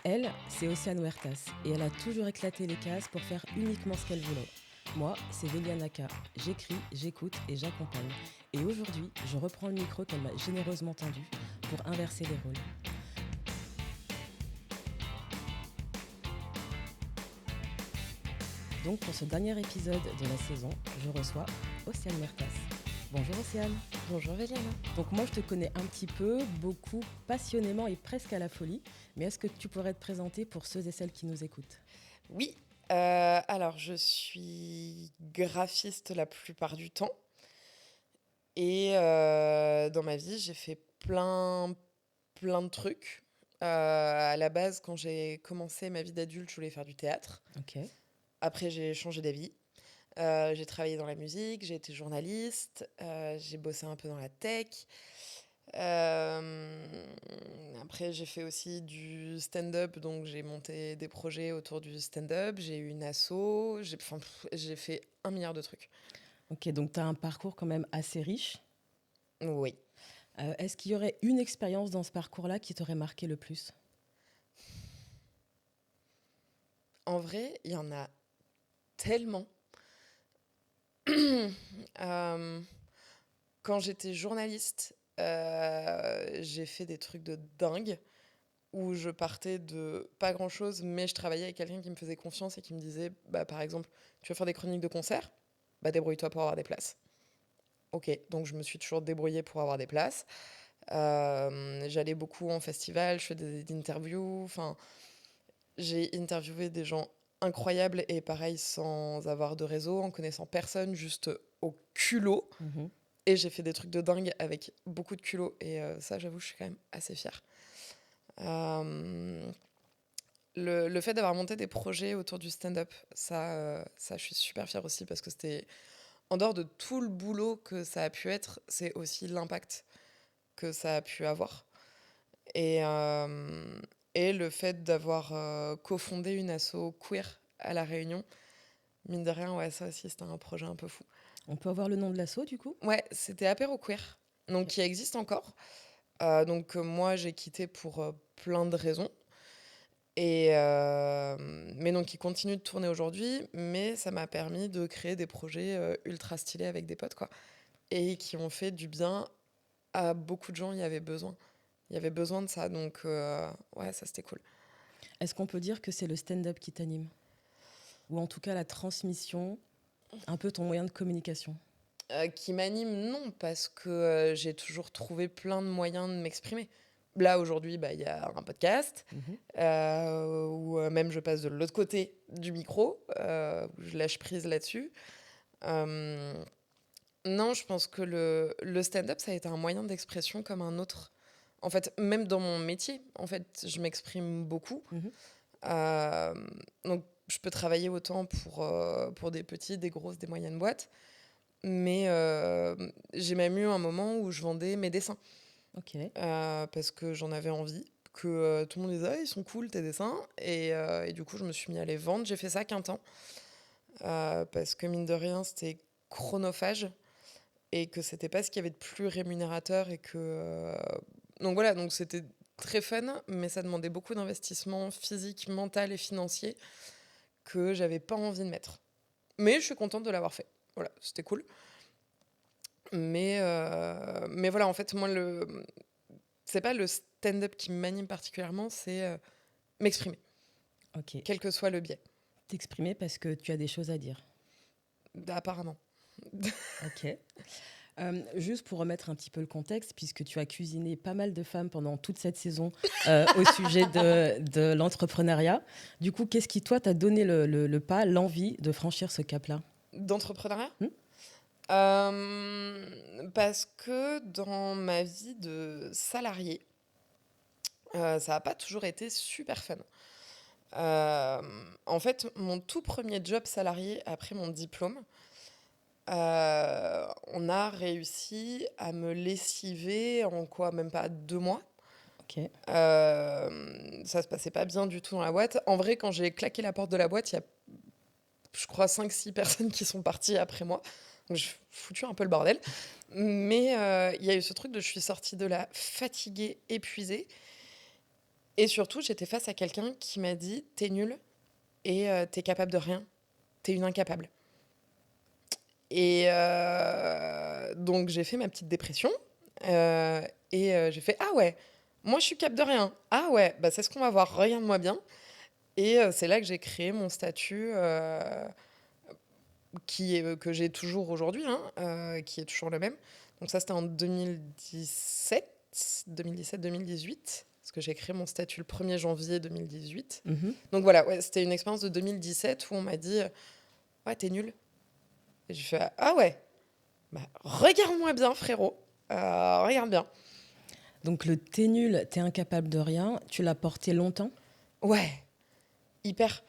Elle, c'est Océane Huertas et elle a toujours éclaté les cases pour faire uniquement ce qu'elle voulait. Moi, c'est Vélia Naka. J'écris, j'écoute et j'accompagne. Et aujourd'hui, je reprends le micro qu'elle m'a généreusement tendu pour inverser les rôles. Donc pour ce dernier épisode de la saison, je reçois Océane Huertas. Bonjour Océane. Bonjour Véliana. Donc moi je te connais un petit peu, beaucoup, passionnément et presque à la folie. Mais est-ce que tu pourrais te présenter pour ceux et celles qui nous écoutent ? Oui, alors je suis graphiste la plupart du temps. Et dans ma vie, j'ai fait plein de trucs. À la base, quand j'ai commencé ma vie d'adulte, je voulais faire du théâtre. Ok. Après, j'ai changé d'avis. J'ai travaillé dans la musique, j'ai été journaliste, j'ai bossé un peu dans la tech. Après, j'ai fait aussi du stand-up, donc j'ai monté des projets autour du stand-up. J'ai eu une asso, j'ai fait 1 milliard de trucs. Ok, donc tu as un parcours quand même assez riche. Oui. Est-ce qu'il y aurait une expérience dans ce parcours-là qui t'aurait marqué le plus ? En vrai, il y en a tellement. Euh, Quand j'étais journaliste, j'ai fait des trucs de dingue où je partais de pas grand-chose, mais je travaillais avec quelqu'un qui me faisait confiance et qui me disait, bah, par exemple, tu veux faire des chroniques de concert ? Bah, débrouille-toi pour avoir des places. Ok, donc je me suis toujours débrouillée pour avoir des places. J'allais beaucoup en festival, je fais des interviews. Enfin, j'ai interviewé des gens incroyables et pareil, sans avoir de réseau, en connaissant personne, juste au culot. Et j'ai fait des trucs de dingue avec beaucoup de culot. Et ça, j'avoue, je suis quand même assez fière. Euh, le fait d'avoir monté des projets autour du stand-up, ça, je suis super fière aussi parce que c'était, en dehors de tout le boulot que ça a pu être, c'est aussi l'impact que ça a pu avoir. Et, euh, et le fait d'avoir cofondé une asso queer à La Réunion, mine de rien, ouais, ça aussi, c'était un projet un peu fou. On peut avoir le nom de l'asso du coup ? Ouais, c'était Apéro Queer, donc qui existe encore. Moi, j'ai quitté pour plein de raisons. Mais donc, il continue de tourner aujourd'hui, mais ça m'a permis de créer des projets ultra stylés avec des potes, quoi. Et qui ont fait du bien à beaucoup de gens, il y avait besoin. Il y avait besoin de ça, donc ouais, ça c'était cool. Est-ce qu'on peut dire que c'est le stand-up qui t'anime ? Ou en tout cas la transmission, un peu ton moyen de communication ? Qui m'anime, non, parce que j'ai toujours trouvé plein de moyens de m'exprimer. Là, aujourd'hui, bah, y a un podcast, où même je passe de l'autre côté du micro, où je lâche prise là-dessus. Euh, non, je pense que le stand-up, ça a été un moyen d'expression comme un autre. En fait, même dans mon métier, en fait, je m'exprime beaucoup. Euh, donc, je peux travailler autant pour des petites, des grosses, des moyennes boîtes. Mais j'ai même eu un moment où je vendais mes dessins. Ok. Parce que j'en avais envie. Que tout le monde disait, ah, ils sont cool tes dessins. Et du coup, je me suis mis à les vendre. J'ai fait ça qu'un temps. Parce que mine de rien, c'était chronophage. Et que c'était pas ce qu'il y avait de plus rémunérateur. Et que. Donc voilà, donc c'était très fun. Mais ça demandait beaucoup d'investissement physique, mental et financier que j'avais pas envie de mettre. Mais je suis contente de l'avoir fait. Voilà, c'était cool. Mais voilà, en fait, moi, c'est pas le stand-up qui m'anime particulièrement, c'est m'exprimer, Ok. quel que soit le biais. T'exprimer parce que tu as des choses à dire. Apparemment. Ok. Juste pour remettre un petit peu le contexte, puisque tu as cuisiné pas mal de femmes pendant toute cette saison au sujet de l'entrepreneuriat. Du coup, qu'est-ce qui, toi, t'a donné le pas, l'envie de franchir ce cap-là ? D'entrepreneuriat Parce que dans ma vie de salarié, ça n'a pas toujours été super fun. En fait, mon tout premier job salarié après mon diplôme, on a réussi à me lessiver en quoi, même pas 2 mois. Ok. Ça se passait pas bien du tout dans la boîte. En vrai, quand j'ai claqué la porte de la boîte, il y a, je crois, 5-6 personnes qui sont parties après moi. Donc, j'ai foutu un peu le bordel. Mais il y a eu ce truc de je suis sortie de là fatiguée, épuisée. Et surtout, j'étais face à quelqu'un qui m'a dit: t'es nul et t'es capable de rien, t'es une incapable. Et donc, j'ai fait ma petite dépression euh, et j'ai fait: ah ouais, moi je suis capable de rien. Ah ouais, bah c'est ce qu'on va voir, regarde-moi bien. Et c'est là que j'ai créé mon statut que j'ai toujours aujourd'hui, hein, qui est toujours le même. Donc ça, c'était en 2017-2018, parce que j'ai créé mon statut le 1er janvier 2018. Mhm. Donc voilà, ouais, c'était une expérience de 2017 où on m'a dit ouais, t'es nul. Et j'ai fait: ah ouais, bah, regarde-moi bien, frérot. Regarde bien. Donc le t'es nul, t'es incapable de rien, tu l'as porté longtemps? Ouais, hyper.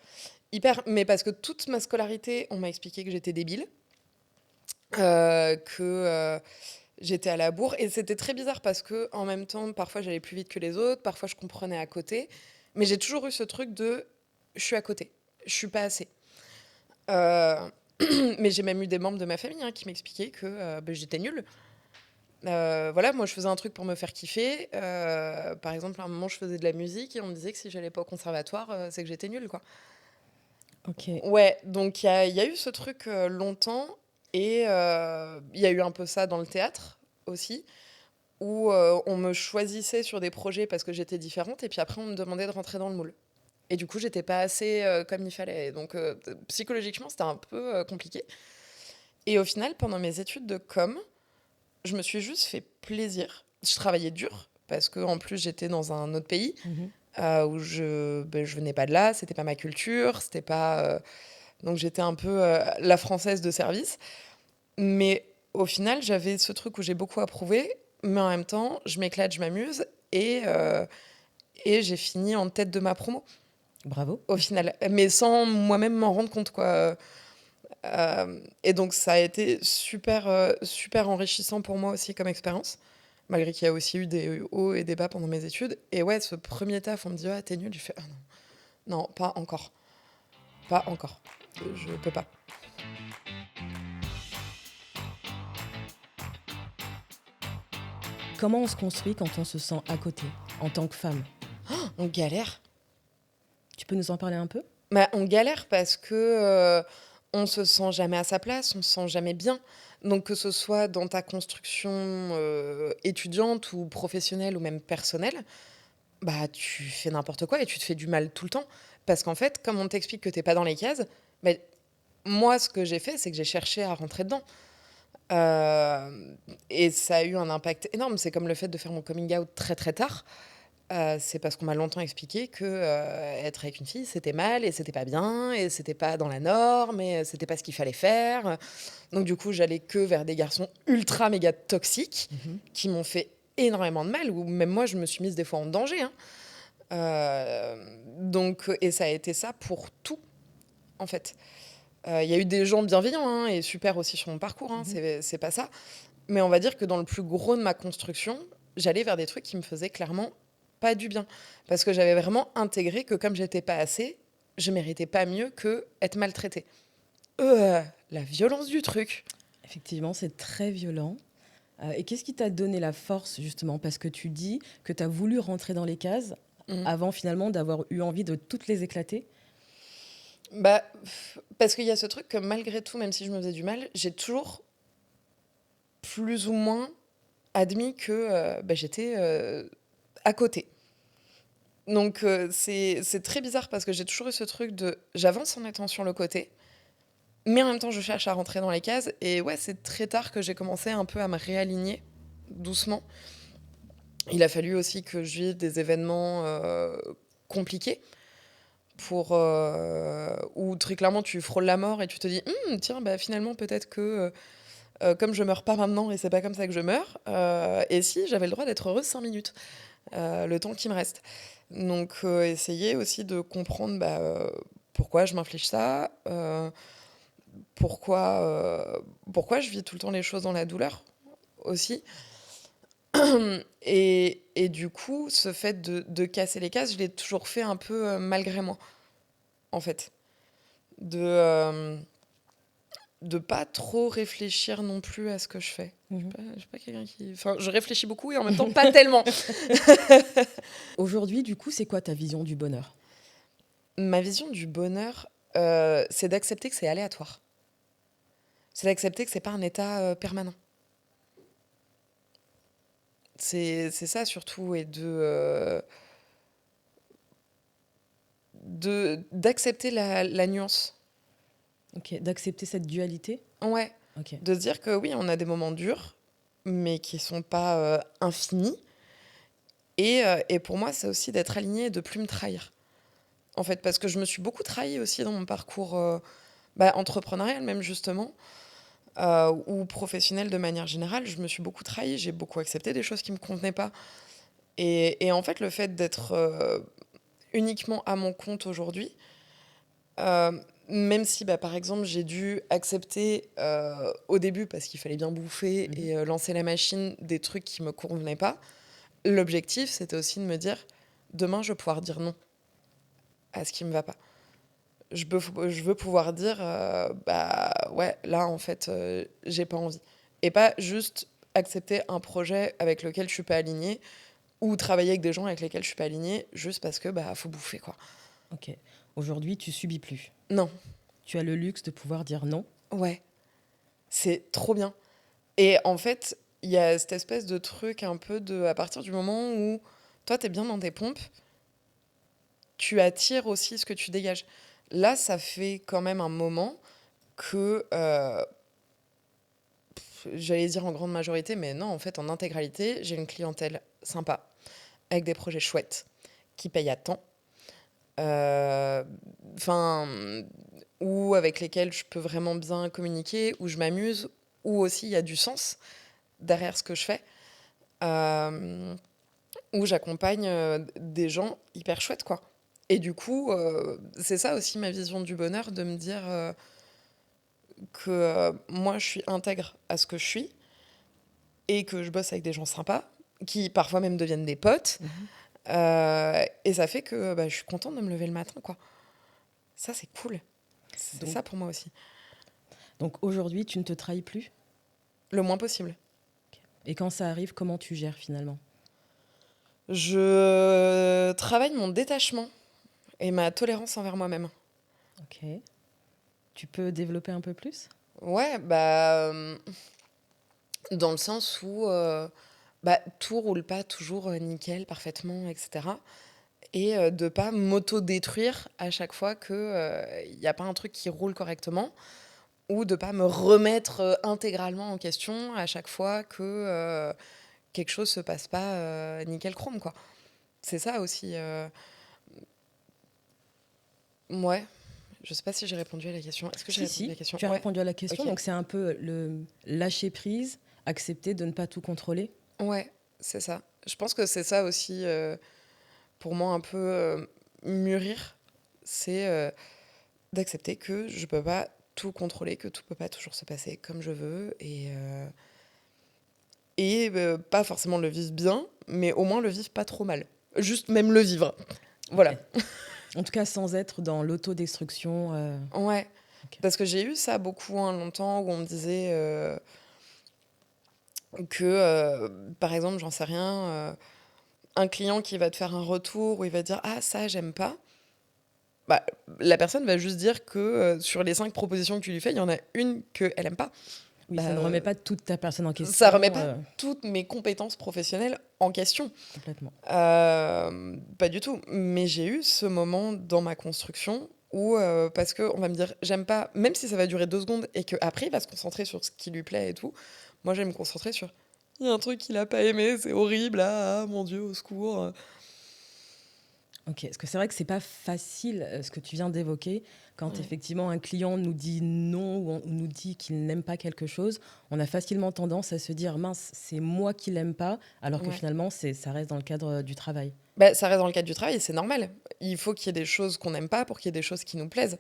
Hyper. Mais parce que toute ma scolarité, on m'a expliqué que j'étais débile, que j'étais à la bourre. Et c'était très bizarre parce que en même temps, parfois j'allais plus vite que les autres, parfois je comprenais à côté. Mais j'ai toujours eu ce truc de je suis à côté, je suis pas assez. Euh, mais j'ai même eu des membres de ma famille, hein, qui m'expliquaient que ben, j'étais nulle. Voilà, moi je faisais un truc pour me faire kiffer. Par exemple, à un moment, je faisais de la musique et on me disait que si j'allais pas au conservatoire, c'est que j'étais nulle, quoi. Ok. Ouais, donc il y a eu ce truc longtemps et il y a eu un peu ça dans le théâtre aussi, où on me choisissait sur des projets parce que j'étais différente et puis après on me demandait de rentrer dans le moule. Et du coup, j'étais pas assez comme il fallait. Donc psychologiquement, c'était un peu compliqué. Et au final, pendant mes études de com, je me suis juste fait plaisir. Je travaillais dur parce que en plus j'étais dans un autre pays Mhm. où je venais pas de là, c'était pas ma culture, c'était pas donc j'étais un peu la française de service. Mais au final, j'avais ce truc où j'ai beaucoup approuvé, mais en même temps, je m'éclate, je m'amuse et j'ai fini en tête de ma promo Bravo. au final, mais sans moi-même m'en rendre compte, quoi. Et donc ça a été super, super enrichissant pour moi aussi comme expérience, malgré qu'il y a aussi eu des hauts et des bas pendant mes études. Et ouais, ce premier taf, on me dit: ah, t'es nul. Je fais: ah non, non, pas encore, pas encore. Je peux pas. Comment on se construit quand on se sent à côté, en tant que femme? On galère. Tu peux nous en parler un peu? Bah, on galère parce que on se sent jamais à sa place, on se sent jamais bien. Donc que ce soit dans ta construction étudiante ou professionnelle ou même personnelle, bah tu fais n'importe quoi et tu te fais du mal tout le temps. Parce qu'en fait, comme on t'explique que t'es pas dans les cases, bah, moi ce que j'ai fait, c'est que j'ai cherché à rentrer dedans. Et ça a eu un impact énorme. C'est comme le fait de faire mon coming out très très tard. C'est parce qu'on m'a longtemps expliqué que être avec une fille, c'était mal et c'était pas bien et c'était pas dans la norme et c'était pas ce qu'il fallait faire. Donc du coup, j'allais que vers des garçons ultra méga toxiques Mhm. qui m'ont fait énormément de mal, ou même moi, je me suis mise des fois en danger, hein. Et ça a été ça pour tout, en fait. Il y a eu des gens bienveillants, hein, et super aussi sur mon parcours, hein, Mhm. c'est pas ça. Mais on va dire que dans le plus gros de ma construction, j'allais vers des trucs qui me faisaient clairement pas du bien. Parce que j'avais vraiment intégré que comme j'étais pas assez, je méritais pas mieux que être maltraitée. La violence du truc. Effectivement, c'est très violent. Et qu'est-ce qui t'a donné la force, justement? Parce que tu dis que tu as voulu rentrer dans les cases Mm. avant finalement d'avoir eu envie de toutes les éclater. Bah, parce qu'il y a ce truc que malgré tout, même si je me faisais du mal, j'ai toujours plus ou moins admis que bah, j'étais à côté. Donc c'est très bizarre parce que j'ai toujours eu ce truc de j'avance en étant sur le côté, mais en même temps je cherche à rentrer dans les cases. Et ouais, c'est très tard que j'ai commencé un peu à me réaligner doucement. Il a fallu aussi que je vive des événements compliqués où très clairement tu frôles la mort et tu te dis: tiens, bah finalement peut-être que comme je meurs pas maintenant et c'est pas comme ça que je meurs, et si j'avais le droit d'être heureuse 5 minutes, le temps qui me reste. Donc essayer aussi de comprendre bah, pourquoi je m'inflige ça, pourquoi, pourquoi je vis tout le temps les choses dans la douleur aussi. Et du coup, ce fait de casser les cases, je l'ai toujours fait un peu malgré moi, en fait. De, euh, de pas trop réfléchir non plus à ce que je fais. Mhm. Je suis pas quelqu'un qui... Enfin, je réfléchis beaucoup et en même temps, pas tellement. Aujourd'hui, du coup, c'est quoi ta vision du bonheur? Ma vision du bonheur, c'est d'accepter que c'est aléatoire. C'est d'accepter que c'est pas un état permanent. C'est ça surtout, et d'accepter la nuance. Ok, d'accepter cette dualité? Ouais, Ok, de se dire que oui, on a des moments durs, mais qui sont pas infinis. Et pour moi, c'est aussi d'être aligné et de plus me trahir. En fait, parce que je me suis beaucoup trahie aussi dans mon parcours entrepreneurial, même justement, ou professionnel de manière générale. Je me suis beaucoup trahie, j'ai beaucoup accepté des choses qui me convenaient pas. Et en fait, le fait d'être uniquement à mon compte aujourd'hui, euh, même si, par exemple, j'ai dû accepter au début, parce qu'il fallait bien bouffer Mhm. et lancer la machine, des trucs qui me convenaient pas, l'objectif, c'était aussi de me dire, demain, je vais pouvoir dire non à ce qui me va pas. Je veux pouvoir dire, bah ouais, là, en fait, j'ai pas envie. Et pas juste accepter un projet avec lequel je suis pas alignée, ou travailler avec des gens avec lesquels je suis pas alignée, juste parce que, faut bouffer, quoi. ok. Aujourd'hui, tu subis plus. Non, Tu as le luxe de pouvoir dire non. ouais, c'est trop bien. Et en fait, il y a cette espèce de truc un peu de, à partir du moment où toi, t'es bien dans tes pompes, tu attires aussi ce que tu dégages. Là, ça fait quand même un moment que, j'allais dire en grande majorité, mais non, en fait, en intégralité, j'ai une clientèle sympa, avec des projets chouettes, qui payent à temps, enfin, ou avec lesquels je peux vraiment bien communiquer, où je m'amuse, où aussi il y a du sens derrière ce que je fais, euh, où j'accompagne des gens hyper chouettes, quoi. Et du coup, c'est ça aussi ma vision du bonheur, de me dire que moi, je suis intègre à ce que je suis et que je bosse avec des gens sympas, qui parfois même deviennent des potes. Mhm. Et ça fait que je suis contente de me lever le matin, quoi. Ça, c'est cool. C'est Donc, ça pour moi aussi. donc aujourd'hui, tu ne te trahis plus. Le moins possible. Et quand ça arrive, comment tu gères finalement? Je travaille mon détachement et ma tolérance envers moi-même. Ok. Tu peux développer un peu plus? Ouais, dans le sens où tout roule pas toujours nickel, parfaitement, etc. Et de pas m'auto-détruire à chaque fois qu'il n'y a pas un truc qui roule correctement, ou de pas me remettre intégralement en question à chaque fois que quelque chose se passe pas nickel chrome, quoi. C'est ça aussi. Ouais, je sais pas si j'ai répondu à la question. Est-ce que j'ai Si, répondu à si, la question? tu as Ouais, répondu à la question. ok. Donc c'est un peu le lâcher prise, accepter de ne pas tout contrôler. Ouais, c'est ça. Je pense que c'est ça aussi, pour moi, un peu mûrir. C'est d'accepter que je peux pas tout contrôler, que tout peut pas toujours se passer comme je veux. Et pas forcément le vivre bien, mais au moins le vivre pas trop mal. Juste même le vivre. Ok. Voilà. En tout cas, sans être dans l'autodestruction. Ouais. Ok. Parce que j'ai eu ça beaucoup, hein, longtemps, où on me disait que, par exemple, j'en sais rien, un client qui va te faire un retour où il va dire ah ça j'aime pas, bah, la personne va juste dire que sur les 5 propositions que tu lui fais, il y en a une qu'elle aime pas. Oui, Bah, ça ne remet pas toute ta personne en ça remet question. pas toutes mes compétences professionnelles en question. Complètement. Pas du tout. Mais j'ai eu ce moment dans ma construction où, parce qu'on va me dire j'aime pas, même si ça va durer 2 secondes et qu'après il va se concentrer sur ce qui lui plaît et tout, moi je vais me concentrer sur il y a un truc qu'il a pas aimé, c'est horrible, ah mon Dieu, au secours. Ok. Parce que c'est vrai que c'est pas facile ce que tu viens d'évoquer. Quand Ouais. effectivement un client nous dit non ou on nous dit qu'il n'aime pas quelque chose, on a facilement tendance à se dire mince, c'est moi qui l'aime pas, alors que Ouais. finalement ça reste dans le cadre du travail. Bah, ça reste dans le cadre du travail et c'est normal. Il faut qu'il y ait des choses qu'on n'aime pas pour qu'il y ait des choses qui nous plaisent.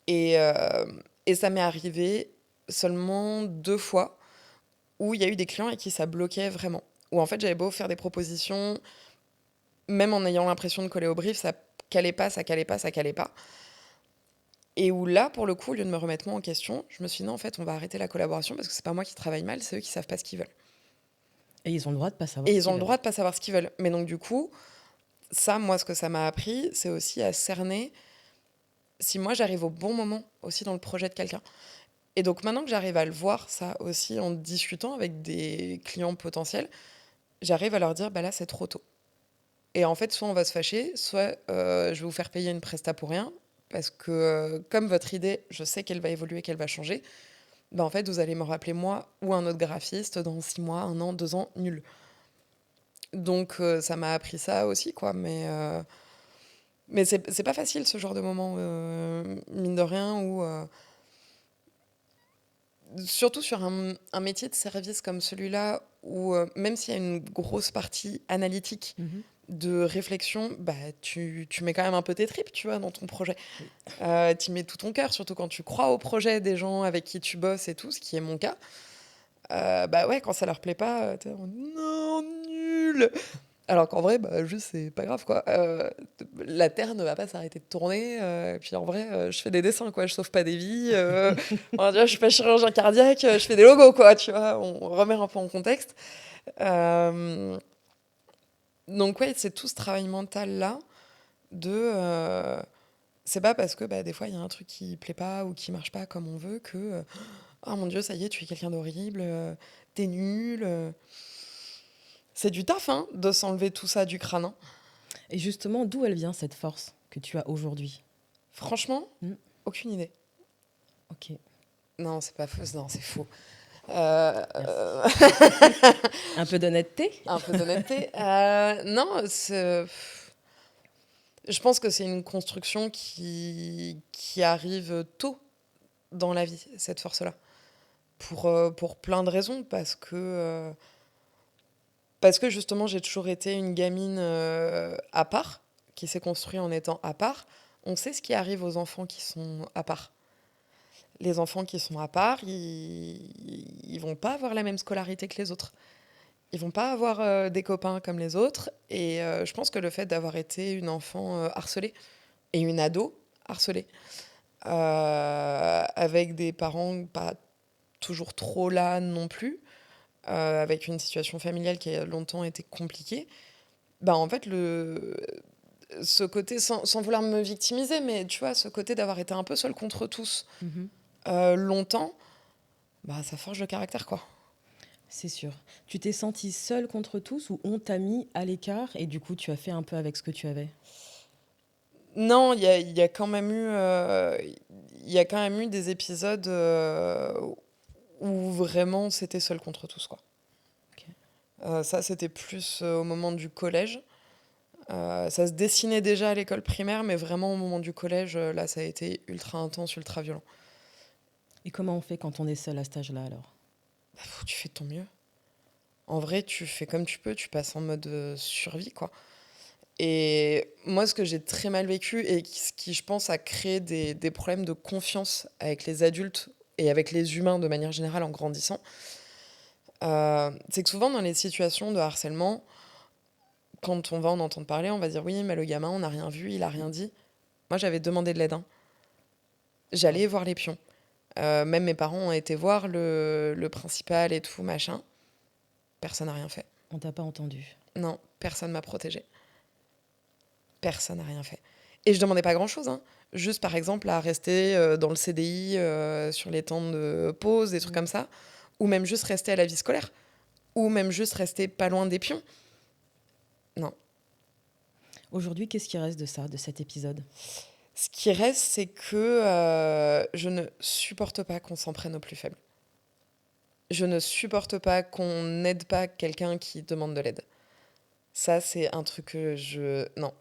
Et, euh, et ça m'est arrivé seulement 2 fois où il y a eu des clients et qui ça bloquait vraiment. Où en fait j'avais beau faire des propositions, même en ayant l'impression de coller au brief, ça calait pas, ça calait pas, ça calait pas. Et où là, pour le coup, au lieu de me remettre moi en question, je me suis dit non, en fait, on va arrêter la collaboration parce que c'est pas moi qui travaille mal, c'est eux qui savent pas ce qu'ils veulent. Et ils ont le droit de pas savoir Et ce ils ont qu'ils le veulent. droit de pas savoir ce qu'ils veulent. Mais donc, du coup, ça, moi, ce que ça m'a appris, c'est aussi à cerner si moi, j'arrive au bon moment aussi dans le projet de quelqu'un. Et donc, maintenant que j'arrive à le voir, ça aussi, en discutant avec des clients potentiels, j'arrive à leur dire, bah là, c'est trop tôt. Et en fait, soit on va se fâcher, soit je vais vous faire payer une presta pour rien, parce que comme votre idée, je sais qu'elle va évoluer, qu'elle va changer, bah en fait, vous allez me rappeler moi ou un autre graphiste dans 6 mois, 1 an, 2 ans, nul. Donc ça m'a appris ça aussi, quoi. Mais c'est pas facile ce genre de moment, mine de rien, où surtout sur un métier de service comme celui-là, où même s'il y a une grosse partie analytique Mhm. de réflexion, bah, tu mets quand même un peu tes tripes, tu vois, dans ton projet. Oui. Tu mets tout ton cœur, surtout quand tu crois au projet des gens avec qui tu bosses et tout, ce qui est mon cas. Bah ouais, quand ça leur plaît pas, t'es en non, nul. Alors qu'en vrai, bah, juste, c'est pas grave, quoi. La Terre ne va pas s'arrêter de tourner. Puis en vrai, je fais des dessins, quoi. Je sauve pas des vies. On va dire, je suis pas chirurgien cardiaque, je fais des logos, quoi. Tu vois, on remet un peu en contexte. Euh, donc, ouais, c'est tout ce travail mental-là de. C'est pas parce que bah, des fois, il y a un truc qui plaît pas ou qui marche pas comme on veut que. Oh mon Dieu, ça y est, tu es quelqu'un d'horrible, t'es nul. C'est du taf, hein, de s'enlever tout ça du crâne, hein. Et justement, d'où elle vient cette force que tu as aujourd'hui? Franchement, Hmm. aucune idée. Ok, Non, c'est pas faux, non, c'est faux. merci. Un peu d'honnêteté? Un peu d'honnêteté. Non, je pense que c'est une construction qui arrive tôt dans la vie, cette force-là. Pour plein de raisons, parce que justement, j'ai toujours été une gamine à part, qui s'est construite en étant à part. On sait ce qui arrive aux enfants qui sont à part. Les enfants qui sont à part, ils vont pas avoir la même scolarité que les autres. Ils vont pas avoir des copains comme les autres. Et je pense que le fait d'avoir été une enfant harcelée et une ado harcelée, avec des parents pas toujours trop là non plus, avec une situation familiale qui a longtemps été compliquée, bah en fait, ce côté, sans vouloir me victimiser, mais tu vois, ce côté d'avoir été un peu seule contre tous Mhm. longtemps, bah ça forge le caractère, quoi. C'est sûr. Tu t'es sentie seule contre tous ou on t'a mis à l'écart et du coup tu as fait un peu avec ce que tu avais? Non, il y a quand même eu, il y a quand même eu des épisodes où vraiment c'était seul contre tous, quoi. Ok. Ça, c'était plus au moment du collège. Ça se dessinait déjà à l'école primaire, mais vraiment au moment du collège, là, ça a été ultra intense, ultra violent. Et comment on fait quand on est seul à cet âge-là alors? Tu fais de ton mieux. En vrai, tu fais comme tu peux, tu passes en mode survie, quoi. Et moi, ce que j'ai très mal vécu et ce qui, je pense, a créé des problèmes de confiance avec les adultes et avec les humains de manière générale en grandissant, c'est que souvent dans les situations de harcèlement, quand on va en entendre parler, on va dire oui, mais le gamin, on n'a rien vu, il a rien dit. Moi, j'avais demandé de l'aide, hein. J'allais voir les pions. Même mes parents ont été voir le principal et tout, machin. Personne n'a rien fait. On t'a pas entendu. Non, personne m'a protégée. Personne n'a rien fait. Et je demandais pas grand-chose, hein. Juste, par exemple, à rester dans le CDI sur les temps de pause, des trucs Mm. comme ça. Ou même juste rester à la vie scolaire. Ou même juste rester pas loin des pions. Non. Aujourd'hui, qu'est-ce qui reste de ça, de cet épisode? Ce qui reste, c'est que je ne supporte pas qu'on s'en prenne aux plus faibles. Je ne supporte pas qu'on n'aide pas quelqu'un qui demande de l'aide. Ça, c'est un truc que je... Non,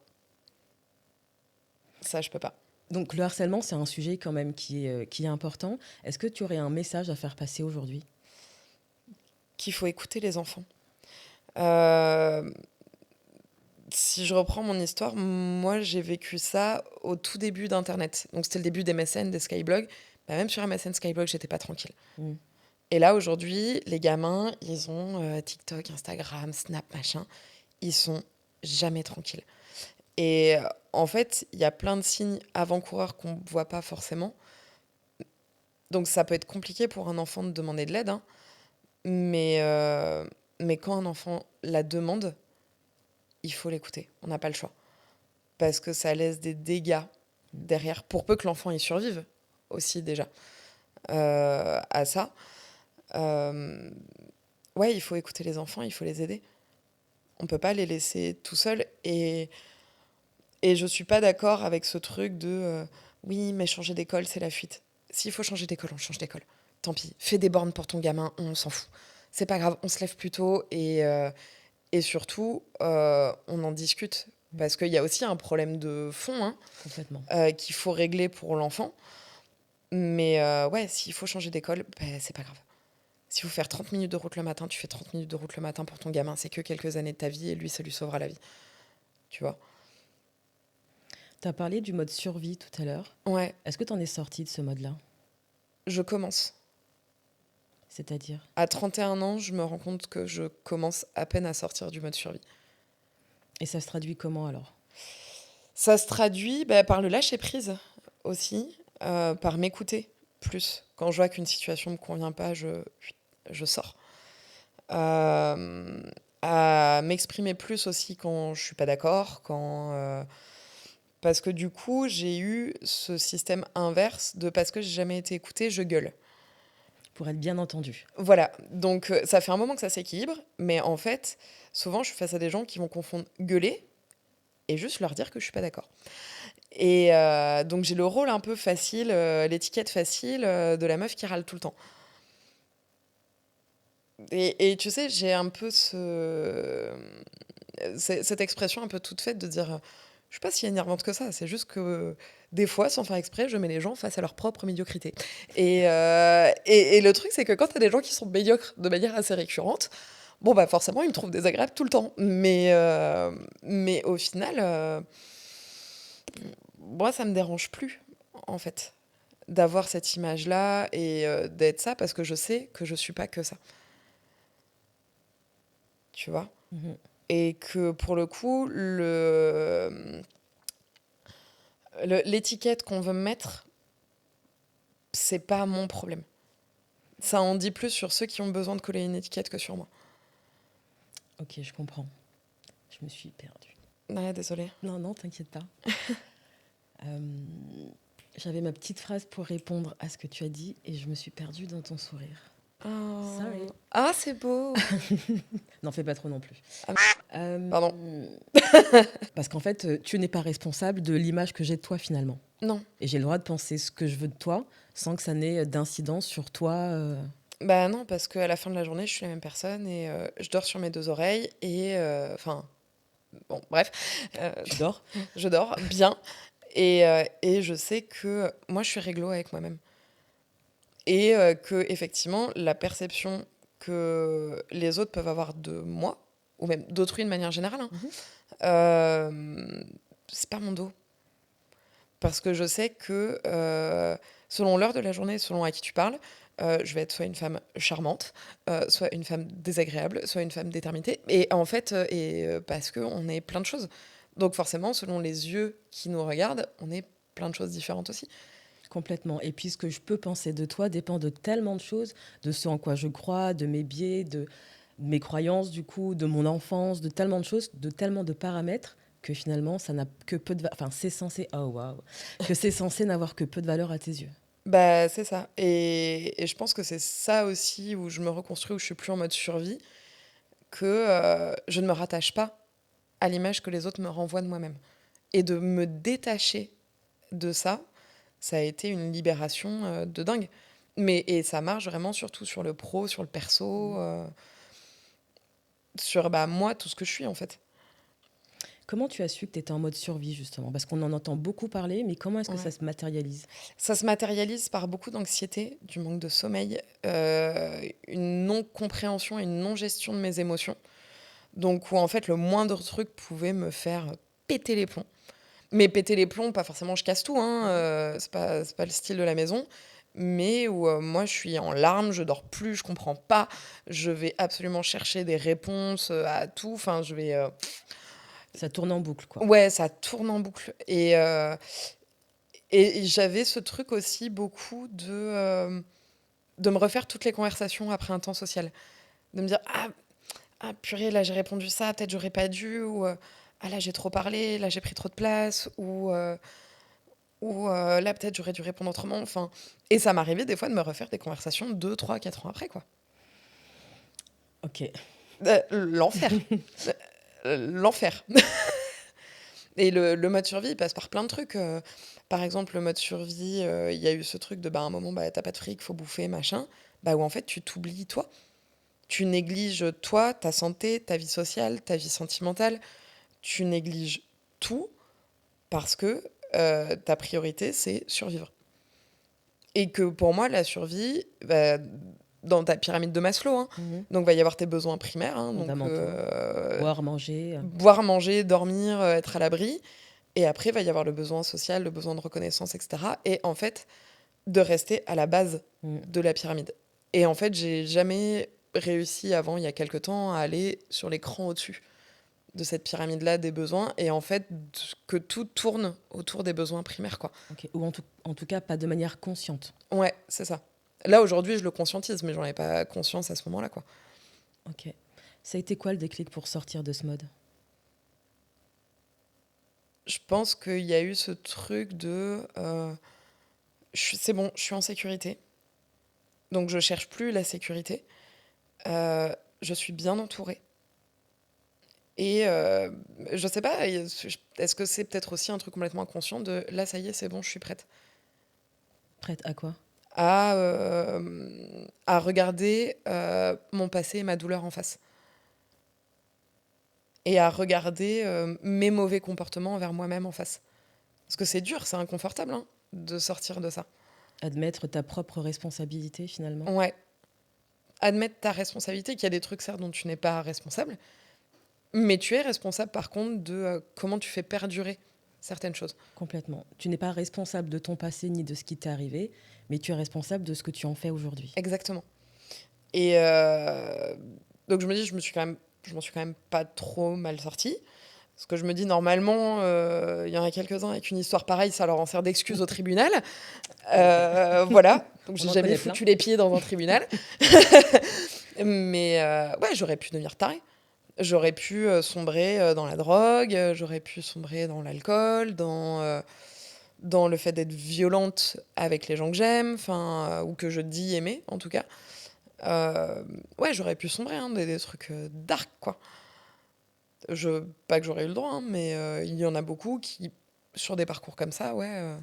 ça, je peux pas. Donc le harcèlement, c'est un sujet quand même qui est important. Est-ce que tu aurais un message à faire passer aujourd'hui? Qu'il faut écouter les enfants. Euh, Si je reprends mon histoire, moi, j'ai vécu ça au tout début d'Internet. Donc, c'était le début des MSN, des Skyblog. Bah, même sur MSN, Skyblog, j'étais pas tranquille. Mm. Et là, aujourd'hui, les gamins, ils ont TikTok, Instagram, Snap, machin. Ils sont jamais tranquilles. Et en fait, il y a plein de signes avant-coureurs qu'on ne voit pas forcément. Donc ça peut être compliqué pour un enfant de demander de l'aide, hein. Mais, mais quand un enfant la demande, il faut l'écouter. On n'a pas le choix. Parce que ça laisse des dégâts derrière, pour peu que l'enfant y survive aussi déjà à ça. Euh, ouais, il faut écouter les enfants, il faut les aider. On peut pas les laisser tout seuls. Et je suis pas d'accord avec ce truc de oui, mais changer d'école, c'est la fuite. S'il faut changer d'école, on change d'école. Tant pis, fais des bornes pour ton gamin, on s'en fout. C'est pas grave, on se lève plus tôt et surtout, on en discute. Parce qu'il y a aussi un problème de fond, hein, Complètement. qu'il faut régler pour l'enfant. Mais ouais, s'il faut changer d'école, c'est pas grave. S'il faut faire 30 minutes de route le matin, tu fais 30 minutes de route le matin pour ton gamin. C'est que quelques années de ta vie et lui, ça lui sauvera la vie. Tu vois? Tu as parlé du mode survie tout à l'heure. Ouais, Est-ce que tu en es sorti de ce mode-là? je commence. C'est-à-dire? À 31 ans, je me rends compte que je commence à peine à sortir du mode survie. Et ça se traduit comment alors? Ça se traduit par le lâcher-prise aussi, par m'écouter plus. Quand je vois qu'une situation ne me convient pas, je sors. Euh, à m'exprimer plus aussi quand je suis pas d'accord, parce que du coup, j'ai eu ce système inverse de parce que j'ai jamais été écoutée, je gueule. Pour être bien entendu. Voilà, donc ça fait un moment que ça s'équilibre, mais en fait, souvent, je suis face à des gens qui vont confondre gueuler et juste leur dire que je suis pas d'accord. Et donc j'ai le rôle un peu facile, l'étiquette facile de la meuf qui râle tout le temps. Et tu sais, j'ai un peu cette expression un peu toute faite de dire, je suis pas si énervante que ça, c'est juste que des fois, sans faire exprès, je mets les gens face à leur propre médiocrité. Et le truc, c'est que quand t'as des gens qui sont médiocres de manière assez récurrente, bon, bah forcément, ils me trouvent désagréable tout le temps. Mais au final, moi, ça me dérange plus, en fait, d'avoir cette image-là et d'être ça, parce que je sais que je suis pas que ça, tu vois. Mhm. Et que pour le coup, l'étiquette qu'on veut me mettre, c'est pas mon problème. Ça en dit plus sur ceux qui ont besoin de coller une étiquette que sur moi. Ok, je comprends. Je me suis perdue. Ouais, désolée. Non, non, t'inquiète pas. Euh, J'avais ma petite phrase pour répondre à ce que tu as dit et je me suis perdue dans ton sourire. Sorry. Oh. Ah, c'est beau. N'en fais pas trop non plus. Ah, Euh, pardon. Parce qu'en fait, tu n'es pas responsable de l'image que j'ai de toi finalement. Non. Et j'ai le droit de penser ce que je veux de toi sans que ça n'ait d'incidence sur toi. Bah non, parce qu'à la fin de la journée, je suis la même personne et je dors sur mes deux oreilles et... Enfin, bon, bref. Tu dors. Je dors bien et je sais que moi, je suis réglo avec moi-même. Et que effectivement, la perception que les autres peuvent avoir de moi, ou même d'autrui de manière générale, hein, Mhm. c'est pas mon dos. Parce que je sais que selon l'heure de la journée, selon à qui tu parles, je vais être soit une femme charmante, soit une femme désagréable, soit une femme déterminée. Et en fait, parce qu'on est plein de choses. Donc forcément, selon les yeux qui nous regardent, on est plein de choses différentes aussi. Complètement. Et puis ce que je peux penser de toi dépend de tellement de choses, de ce en quoi je crois, de mes biais, de mes croyances, du coup, de mon enfance, de tellement de choses, de tellement de paramètres que finalement, ça n'a que peu de enfin, c'est censé, oh waouh, que c'est censé n'avoir que peu de valeur à tes yeux. Bah, c'est ça. Et je pense que c'est ça aussi où je me reconstruis, où je suis plus en mode survie, que je ne me rattache pas à l'image que les autres me renvoient de moi-même. Et de me détacher de ça, ça a été une libération de dingue. Et ça marche vraiment surtout sur le pro, sur le perso, sur bah, moi, tout ce que je suis en fait. Comment tu as su que tu étais en mode survie, justement? Parce qu'on en entend beaucoup parler, mais comment est-ce que ça Ouais. se matérialise? Ça se matérialise par beaucoup d'anxiété, du manque de sommeil, une non-compréhension et une non-gestion de mes émotions. Donc où en fait le moindre truc pouvait me faire péter les plombs. Mais péter les plombs, pas forcément je casse tout, hein, c'est pas le style de la maison. Mais où moi je suis en larmes, je dors plus, je comprends pas, je vais absolument chercher des réponses à tout. Enfin, Ça tourne en boucle, quoi. Ouais, ça tourne en boucle. Et j'avais ce truc aussi beaucoup de me refaire toutes les conversations après un temps social. De me dire, ah purée, là j'ai répondu ça, peut-être j'aurais pas dû, ou ah là j'ai trop parlé, là j'ai pris trop de place, ou là peut-être j'aurais dû répondre autrement. Enfin, et ça m'arrivait des fois de me refaire des conversations 2, 3, 4 ans après, quoi. Ok. L'enfer. L'enfer. Et le mode survie, il passe par plein de trucs. Par exemple, le mode survie, il y a eu ce truc de, bah, à un moment, bah, t'as pas de fric, faut bouffer, machin. Bah, où en fait, tu t'oublies toi. Tu négliges toi, ta santé, ta vie sociale, ta vie sentimentale. Tu négliges tout parce que ta priorité, c'est survivre. Et que pour moi, la survie, bah, dans ta pyramide de Maslow, hein, Mhm. donc va y avoir tes besoins primaires, hein, donc Fondamentaux. Boire, manger. boire, manger, dormir, être à l'abri. Et après, il va y avoir le besoin social, le besoin de reconnaissance, etc. Et en fait, de rester à la base Mm. de la pyramide. Et en fait, j'ai jamais réussi avant, il y a quelque temps, à aller sur l'écran au-dessus de cette pyramide-là des besoins. Et en fait, que tout tourne autour des besoins primaires, quoi. Ok. Ou en tout cas, pas de manière consciente. Ouais, c'est ça. Là, aujourd'hui, je le conscientise, mais j'en avais pas conscience à ce moment-là, quoi. Ok. Ça a été quoi le déclic pour sortir de ce mode? Je pense qu'il y a eu ce truc de... c'est bon, je suis en sécurité. Donc, je cherche plus la sécurité. Je suis bien entourée. Et je sais pas, est-ce que c'est peut-être aussi un truc complètement inconscient de là, ça y est, c'est bon, je suis prête Prête à quoi? à regarder mon passé et ma douleur en face. Et à regarder mes mauvais comportements envers moi-même en face. Parce que c'est dur, c'est inconfortable hein, de sortir de ça. Admettre ta propre responsabilité, finalement. Ouais. Admettre ta responsabilité, qu'il y a des trucs, certes, dont tu n'es pas responsable, mais tu es responsable, par contre, de comment tu fais perdurer certaines choses. Complètement. Tu n'es pas responsable de ton passé ni de ce qui t'est arrivé, mais tu es responsable de ce que tu en fais aujourd'hui. Exactement. Et donc je me dis, je m'en suis quand même pas trop mal sortie. Parce que je me dis, normalement, il y en a quelques-uns avec une histoire pareille, ça leur en sert d'excuse au tribunal. Voilà. Donc On j'ai en jamais connaît plein. foutu les pieds dans un tribunal. Mais ouais, j'aurais pu devenir tarée. J'aurais pu sombrer dans la drogue, j'aurais pu sombrer dans l'alcool, dans le fait d'être violente avec les gens que j'aime, ou que je dis aimer, en tout cas. Ouais, j'aurais pu sombrer, hein, des trucs dark, quoi. Pas que j'aurais eu le droit, hein, mais il y en a beaucoup qui, sur des parcours comme ça, ouais,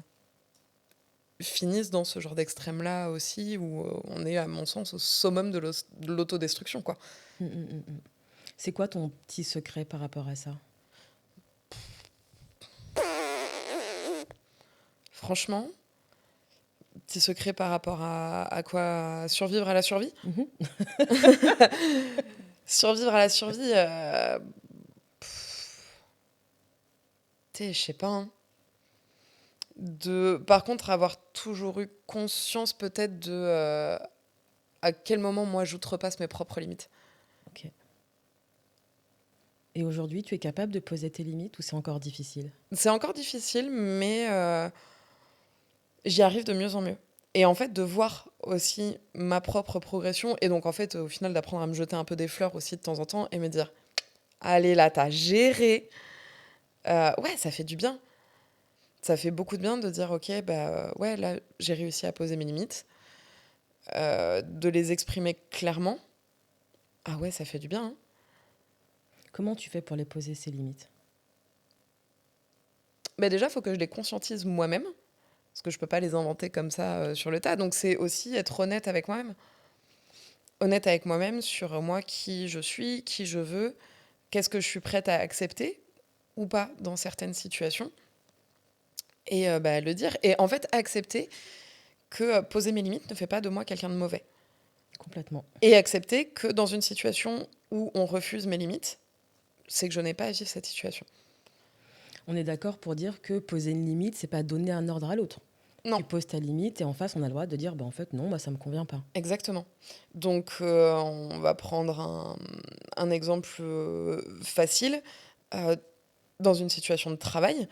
finissent dans ce genre d'extrême-là aussi, où on est, à mon sens, au summum de l'autodestruction, quoi. Mm, mm, mm, mm. C'est quoi ton petit secret par rapport à ça? Franchement, petit secret par rapport à quoi? Survivre à la survie? Mhm. Survivre à la survie, je sais pas, hein. Par contre, avoir toujours eu conscience peut-être de à quel moment moi j'outrepasse mes propres limites. Ok. Et aujourd'hui, tu es capable de poser tes limites ou c'est encore difficile? C'est encore difficile, mais j'y arrive de mieux en mieux. Et en fait, de voir aussi ma propre progression, et donc en fait, au final, d'apprendre à me jeter un peu des fleurs aussi de temps en temps, et me dire, allez là, t'as géré. Ouais, ça fait du bien. Ça fait beaucoup de bien de dire, ok, bah ouais, là, j'ai réussi à poser mes limites, de les exprimer clairement. Ah ouais, ça fait du bien, hein. Comment tu fais pour les poser, ces limites? Bah déjà, il faut que je les conscientise moi-même, parce que je peux pas les inventer comme ça sur le tas. Donc c'est aussi être honnête avec moi-même. Honnête avec moi-même sur moi, qui je suis, qui je veux, qu'est-ce que je suis prête à accepter ou pas dans certaines situations. Et bah, le dire. Et en fait, accepter que poser mes limites ne fait pas de moi quelqu'un de mauvais. Complètement. Et accepter que dans une situation où on refuse mes limites, c'est que je n'ai pas à vivre cette situation. On est d'accord pour dire que poser une limite, c'est pas donner un ordre à l'autre. Non, Tu poses ta limite et en face, on a le droit de dire, bah, en fait, non, bah, ça me convient pas. exactement. Donc, on va prendre un exemple facile. Euh, dans une situation de travail,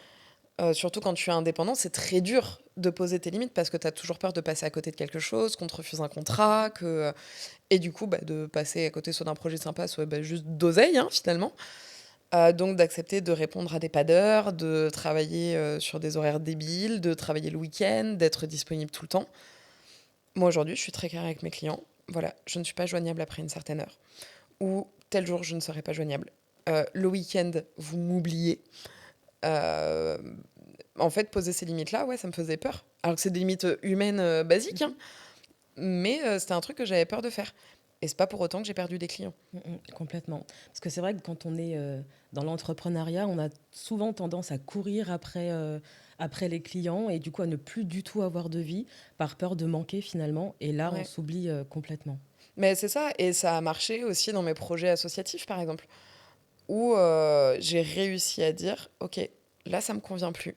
surtout quand tu es indépendant, c'est très dur de poser tes limites parce que tu as toujours peur de passer à côté de quelque chose, qu'on te refuse un contrat, et du coup, de passer à côté soit d'un projet sympa, soit juste d'oseille, hein, finalement. Donc d'accepter de répondre à des pas d'heure, de travailler sur des horaires débiles, de travailler le week-end, d'être disponible tout le temps. Moi, aujourd'hui, je suis très claire avec mes clients. Voilà, je ne suis pas joignable après une certaine heure. Ou tel jour, je ne serai pas joignable. Le week-end, vous m'oubliez. Euh, En fait, poser ces limites-là, ouais, ça me faisait peur. Alors que c'est des limites humaines basiques, hein, mais c'était un truc que j'avais peur de faire. Et c'est pas pour autant que j'ai perdu des clients. Complètement. Parce que c'est vrai que quand on est dans l'entrepreneuriat, on a souvent tendance à courir après les clients et du coup à ne plus du tout avoir de vie par peur de manquer finalement. Et là, on Ouais. s'oublie complètement. Mais c'est ça, et ça a marché aussi dans mes projets associatifs, par exemple, où j'ai réussi à dire, ok, là, ça me convient plus,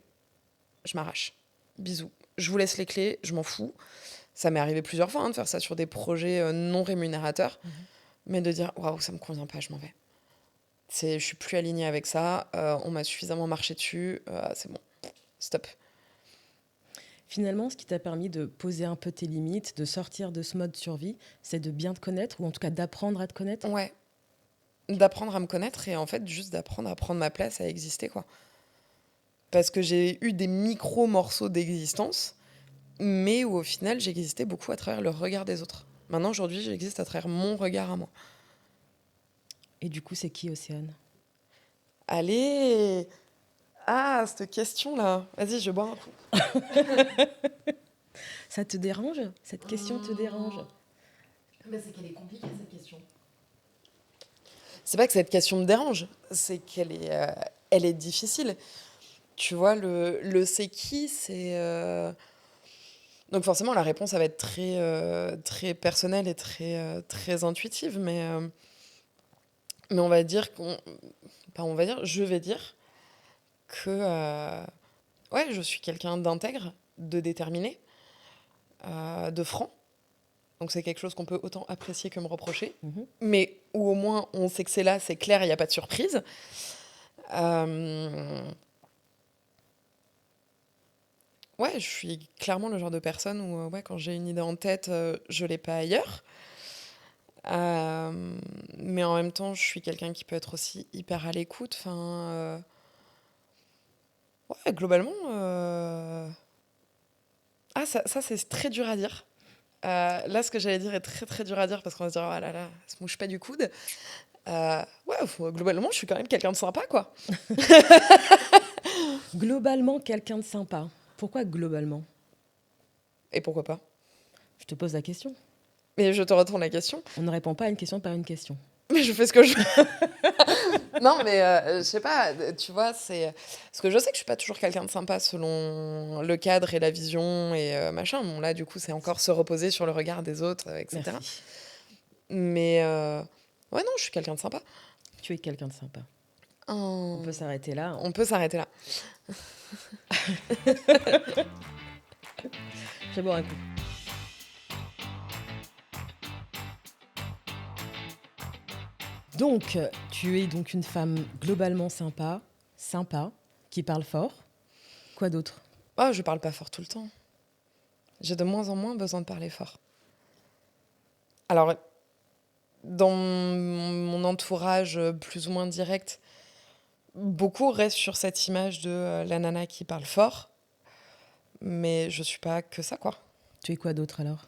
je m'arrache. Bisous. Je vous laisse les clés, je m'en fous. Ça m'est arrivé plusieurs fois de faire ça sur des projets non rémunérateurs, mais de dire, waouh, ça me convient pas, je m'en vais. Je suis plus alignée avec ça, on m'a suffisamment marché dessus, c'est bon, stop. Finalement, ce qui t'a permis de poser un peu tes limites, de sortir de ce mode survie, c'est de bien te connaître ou en tout cas d'apprendre à te connaître. Ouais, d'apprendre à me connaître et en fait, juste d'apprendre à prendre ma place, à exister, quoi. Parce que j'ai eu des micro-morceaux d'existence, mais où au final, j'existais beaucoup à travers le regard des autres. Maintenant, aujourd'hui, j'existe à travers mon regard à moi. Et du coup, c'est qui Océane? Allez! Ah, cette question-là. Vas-y, je bois un coup. Ça te dérange? Cette question te dérange? Mais c'est qu'elle est compliquée, cette question. C'est pas que cette question me dérange, c'est qu'elle est, elle est difficile. Tu vois, le c'est qui, c'est... Donc forcément, la réponse, ça va être très personnelle et très intuitive, mais on va dire qu'on... Pas on va dire, je vais dire que ouais, je suis quelqu'un d'intègre, de déterminé, de franc. Donc c'est quelque chose qu'on peut autant apprécier que me reprocher. Mais où au moins on sait que c'est là, c'est clair, il n'y a pas de surprise. Ouais, je suis clairement le genre de personne où ouais, quand j'ai une idée en tête, je l'ai pas ailleurs. Mais en même temps, je suis quelqu'un qui peut être aussi hyper à l'écoute. Enfin, ouais, globalement... Ah, ça c'est très dur à dire. Là, ce que j'allais dire est très dur à dire parce qu'on va se dire, oh là là, se mouche pas du coude. Ouais, globalement, je suis quand même quelqu'un de sympa, quoi. Globalement, quelqu'un de sympa. Pourquoi globalement? Et pourquoi pas? Je te pose la question. Mais je te retourne la question. On ne répond pas à une question par une question. Mais je fais ce que je veux. Non, mais je sais pas, tu vois, c'est... Parce que je sais que je suis pas toujours quelqu'un de sympa selon le cadre et la vision et machin. Bon, là, du coup, c'est encore se reposer sur le regard des autres, etc. Merci. Mais ouais, non, je suis quelqu'un de sympa. Tu es quelqu'un de sympa. Oh. On peut s'arrêter là. On peut s'arrêter là. Je vais boire un coup. Donc, tu es donc une femme globalement sympa, qui parle fort. Quoi d'autre? Oh, je parle pas fort tout le temps. J'ai de moins en moins besoin de parler fort. Alors, dans mon entourage plus ou moins direct, beaucoup restent sur cette image de la nana qui parle fort. Mais je suis pas que ça, quoi. Tu es quoi d'autre alors?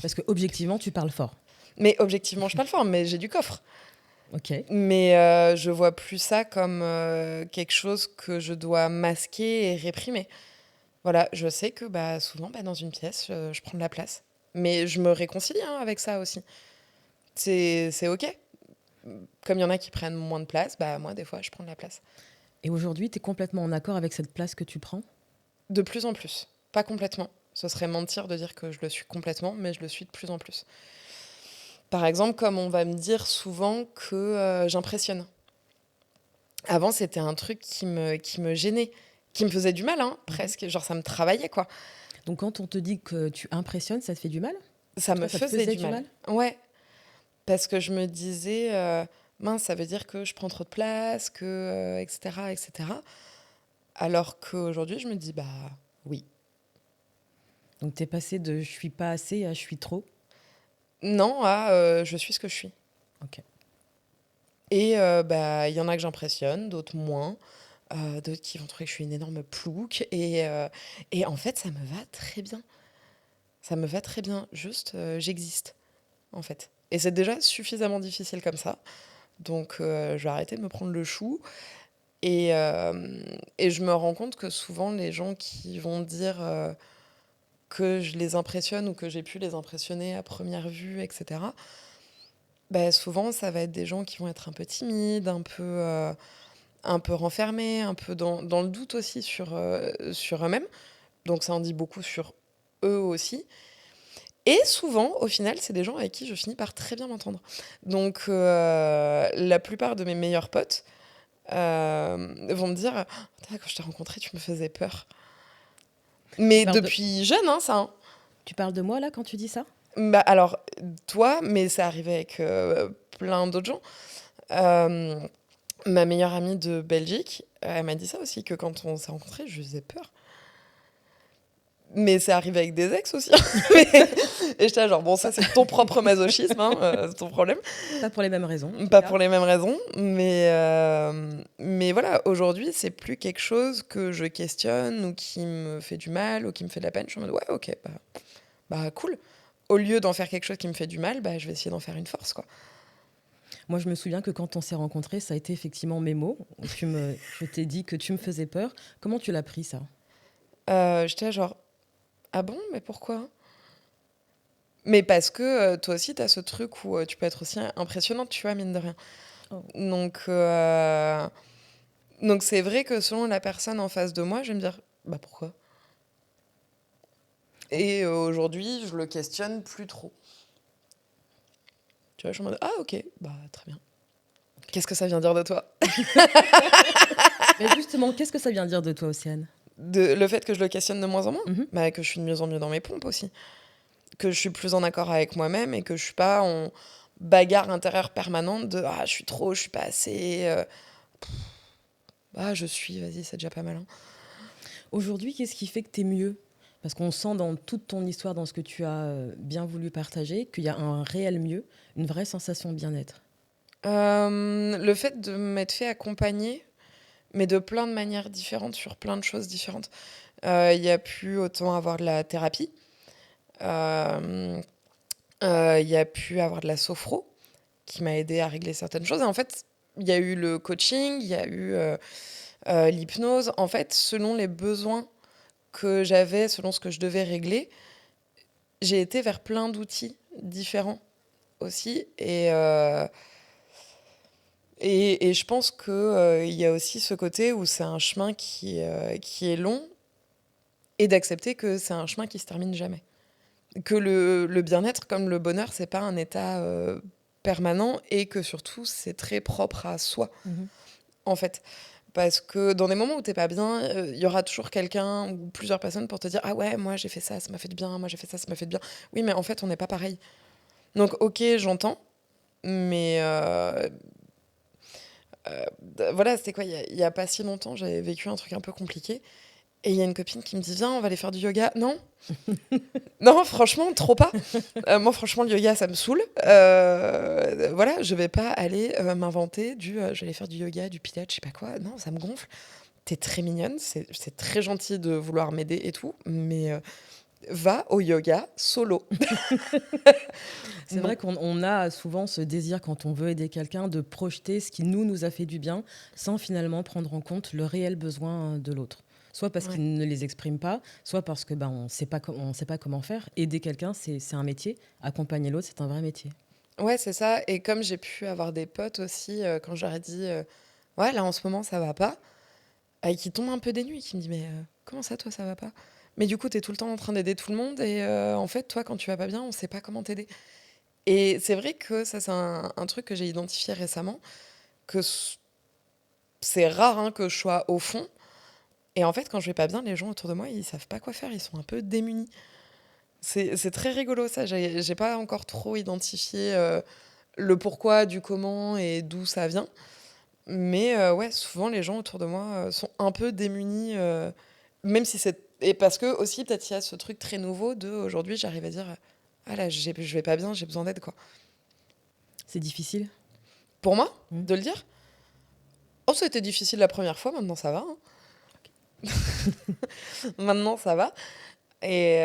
Parce que objectivement, tu parles fort. Mais objectivement, je parle fort, mais j'ai du coffre. Ok. Mais je vois plus ça comme quelque chose que je dois masquer et réprimer. Voilà, je sais que souvent, dans une pièce, je prends de la place. Mais je me réconcilie avec ça aussi. C'est OK. Comme il y en a qui prennent moins de place, moi, des fois, je prends de la place. Et aujourd'hui, tu es complètement en accord avec cette place que tu prends? De plus en plus. Pas complètement. Ce serait mentir de dire que je le suis complètement, mais je le suis de plus en plus. Par exemple, comme on va me dire souvent que j'impressionne. Avant, c'était un truc qui me gênait, qui me faisait du mal, presque. Genre, ça me travaillait, quoi. Donc, quand on te dit que tu impressionnes, ça te fait du mal? Ça me Toi, ça te faisait faisait du du mal. mal? Ouais. Parce que je me disais, mince, ça veut dire que je prends trop de place, etc., etc. Alors qu'aujourd'hui, je me dis, bah oui. Donc, tu es passé de je suis pas assez à je suis trop. Non, à je suis ce que je suis. Ok. Et bah, il y en a que j'impressionne, d'autres moins. D'autres qui vont trouver que je suis une énorme plouc. Et en fait, ça me va très bien. Ça me va très bien. Juste, j'existe, en fait. Et c'est déjà suffisamment difficile comme ça. Donc, je vais arrêter de me prendre le chou. Et je me rends compte que souvent, les gens qui vont dire que je les impressionne ou que j'ai pu les impressionner à première vue, etc., bah, souvent, ça va être des gens qui vont être un peu timides, un peu renfermés, un peu dans le doute aussi sur eux-mêmes. Donc ça en dit beaucoup sur eux aussi. Et souvent, au final, c'est des gens avec qui je finis par très bien m'entendre. Donc la plupart de mes meilleurs potes vont me dire «Ah, quand je t'ai rencontré, tu me faisais peur». Tu Mais parles de, depuis jeune, hein, ça. Hein. tu parles de moi là quand tu dis ça? Bah, alors, toi, mais ça arrivait avec plein d'autres gens. Euh, Ma meilleure amie de Belgique, elle m'a dit ça aussi, que quand on s'est rencontrés, je lui faisais peur. Mais c'est arrivé avec des ex aussi. Et j'étais là, genre, bon, ça, c'est ton propre masochisme, hein, c'est ton problème. Pas pour les mêmes raisons, en tout Pas cas. pour les mêmes raisons. Mais voilà, aujourd'hui, c'est plus quelque chose que je questionne ou qui me fait du mal ou qui me fait de la peine. Je suis en mode, ouais, ok, bah cool. Au lieu d'en faire quelque chose qui me fait du mal, bah, je vais essayer d'en faire une force, quoi. Moi, je me souviens que quand on s'est rencontrés, ça a été effectivement mes mots. Je t'ai dit que tu me faisais peur. Comment tu l'as pris, ça? J'étais là, genre, ah bon, mais pourquoi? Mais parce que toi aussi, t'as ce truc où tu peux être aussi impressionnante, tu vois, mine de rien. Oh. Donc, euh, donc c'est vrai que selon la personne en face de moi, je vais me dire, bah pourquoi? Et aujourd'hui, je le questionne plus trop. Tu vois, je suis en mode, ah ok, bah très bien. Qu'est-ce que ça vient dire de toi? Mais justement, qu'est-ce que ça vient dire de toi, Océane? Le fait que je le questionne de moins en moins, Mhm. bah, que je suis de mieux en mieux dans mes pompes aussi. Que je suis plus en accord avec moi-même et que je suis pas en bagarre intérieure permanente de ah, je suis trop, je suis pas assez. Ah, je suis, vas-y, c'est déjà pas mal. Hein. Aujourd'hui, qu'est-ce qui fait que tu es mieux? Parce qu'on sent dans toute ton histoire, dans ce que tu as bien voulu partager, qu'il y a un réel mieux, une vraie sensation de bien-être. Le fait de m'être fait accompagner, mais de plein de manières différentes, sur plein de choses différentes. Il y a pu autant avoir de la thérapie, euh, il y a pu avoir de la sophro, qui m'a aidé à régler certaines choses. Et en fait, il y a eu le coaching, il y a eu l'hypnose. En fait, selon les besoins que j'avais, selon ce que je devais régler, j'ai été vers plein d'outils différents aussi. Et je pense qu'il y a aussi ce côté où c'est un chemin qui est long et d'accepter que c'est un chemin qui se termine jamais. Que le bien-être, comme le bonheur, c'est pas un état permanent et que surtout c'est très propre à soi, Mhm. en fait. Parce que dans des moments où t'es pas bien, il y aura toujours quelqu'un ou plusieurs personnes pour te dire ah ouais, moi j'ai fait ça m'a fait du bien, moi j'ai fait ça m'a fait du bien. Oui, mais en fait, on n'est pas pareil. Donc, ok, j'entends, mais voilà, c'était quoi il y a pas si longtemps, j'avais vécu un truc un peu compliqué. Et il y a une copine qui me dit viens, on va aller faire du yoga. Non, non, franchement, trop pas. Moi, franchement, le yoga, ça me saoule. Voilà, je vais pas aller m'inventer je vais aller faire du yoga, du pilates, je sais pas quoi. Non, ça me gonfle. T'es très mignonne, c'est très gentil de vouloir m'aider et tout, mais va au yoga solo. C'est Non. vrai qu'on a souvent ce désir, quand on veut aider quelqu'un, de projeter ce qui nous a fait du bien, sans finalement prendre en compte le réel besoin de l'autre. Soit parce Ouais. qu'il ne les exprime pas, soit parce que on ne sait pas comment faire. Aider quelqu'un, c'est un métier. Accompagner l'autre, c'est un vrai métier. Ouais, c'est ça. Et comme j'ai pu avoir des potes aussi, quand j'aurais dit ouais, là en ce moment ça va pas, qui tombent un peu des nues, qui me dit mais comment ça, toi, ça va pas? Mais du coup, t'es tout le temps en train d'aider tout le monde et en fait, toi, quand tu vas pas bien, on sait pas comment t'aider. Et c'est vrai que ça, c'est un truc que j'ai identifié récemment, que c'est rare hein, que je sois au fond. Et en fait, quand je vais pas bien, les gens autour de moi, ils savent pas quoi faire, ils sont un peu démunis. C'est très rigolo ça, j'ai pas encore trop identifié le pourquoi du comment et d'où ça vient. Mais ouais, souvent les gens autour de moi sont un peu démunis, même si c'est... Et parce que aussi, peut-être, il y a ce truc très nouveau de aujourd'hui, j'arrive à dire, ah là, je vais pas bien, j'ai besoin d'aide, quoi. C'est difficile. Pour moi, Mm. de le dire, oh, ça a été difficile la première fois, maintenant ça va, hein. Maintenant ça va. Et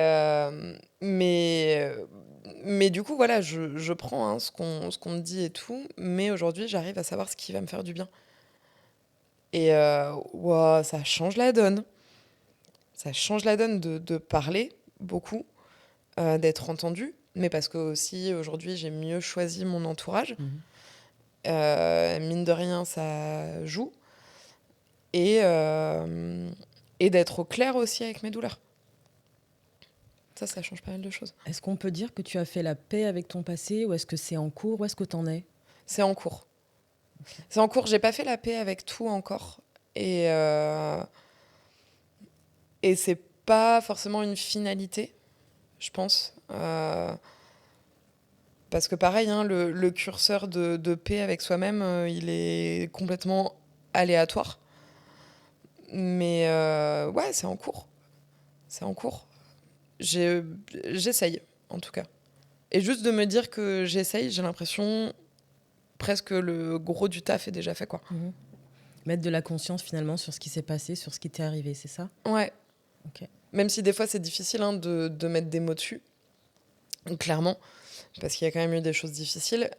mais du coup, voilà, je prends hein, ce qu'on me dit et tout, mais aujourd'hui, j'arrive à savoir ce qui va me faire du bien. Et ouah, ça change la donne. Ça change la donne de parler beaucoup, d'être entendu, mais parce que aussi aujourd'hui, j'ai mieux choisi mon entourage. Mhm. Mine de rien, ça joue. Et, et d'être au clair aussi avec mes douleurs. Ça change pas mal de choses. Est-ce qu'on peut dire que tu as fait la paix avec ton passé ou est-ce que c'est en cours? Où est-ce que tu en es? C'est en cours. C'est en cours. J'ai pas fait la paix avec tout encore. Et c'est pas forcément une finalité, je pense. Parce que pareil, hein, le curseur de paix avec soi-même, il est complètement aléatoire. Mais ouais, c'est en cours. C'est en cours. J'ai- J'essaye, en tout cas. Et juste de me dire que j'essaye, j'ai l'impression presque le gros du taf est déjà fait, quoi. Mhm. Mettre de la conscience finalement sur ce qui s'est passé, sur ce qui t'est arrivé, c'est ça? Ouais. Ok. Même si des fois c'est difficile hein, de mettre des mots dessus, clairement, parce qu'il y a quand même eu des choses difficiles.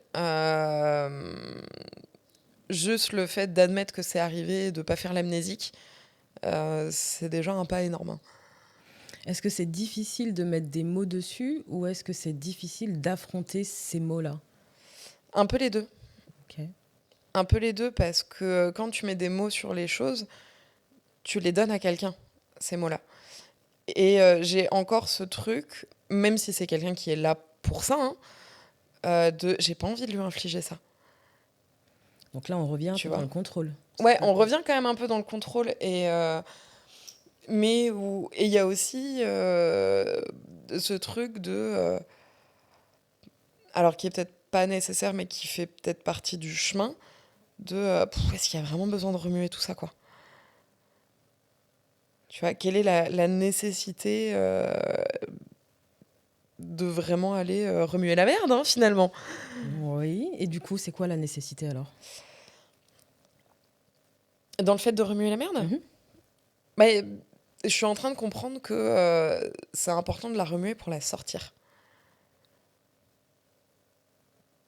Juste le fait d'admettre que c'est arrivé et de pas faire l'amnésique, c'est déjà un pas énorme, hein. Est-ce que c'est difficile de mettre des mots dessus ou est-ce que c'est difficile d'affronter ces mots-là? Un peu les deux. Ok. Un peu les deux parce que quand tu mets des mots sur les choses, tu les donnes à quelqu'un, ces mots-là. Et j'ai encore ce truc, même si c'est quelqu'un qui est là pour ça, hein, de j'ai pas envie de lui infliger ça, Donc là, on revient un tu peu dans vois. le contrôle. Ouais, on revient quand même un peu dans le contrôle, mais et il y a aussi ce truc de, alors qui est peut-être pas nécessaire, mais qui fait peut-être partie du chemin, de est-ce qu'il y a vraiment besoin de remuer tout ça, quoi. Tu vois, quelle est la nécessité de vraiment aller remuer la merde, hein, finalement. Oui. Et du coup, c'est quoi la nécessité alors? Dans le fait de remuer la merde, Mhm. bah, je suis en train de comprendre que c'est important de la remuer pour la sortir.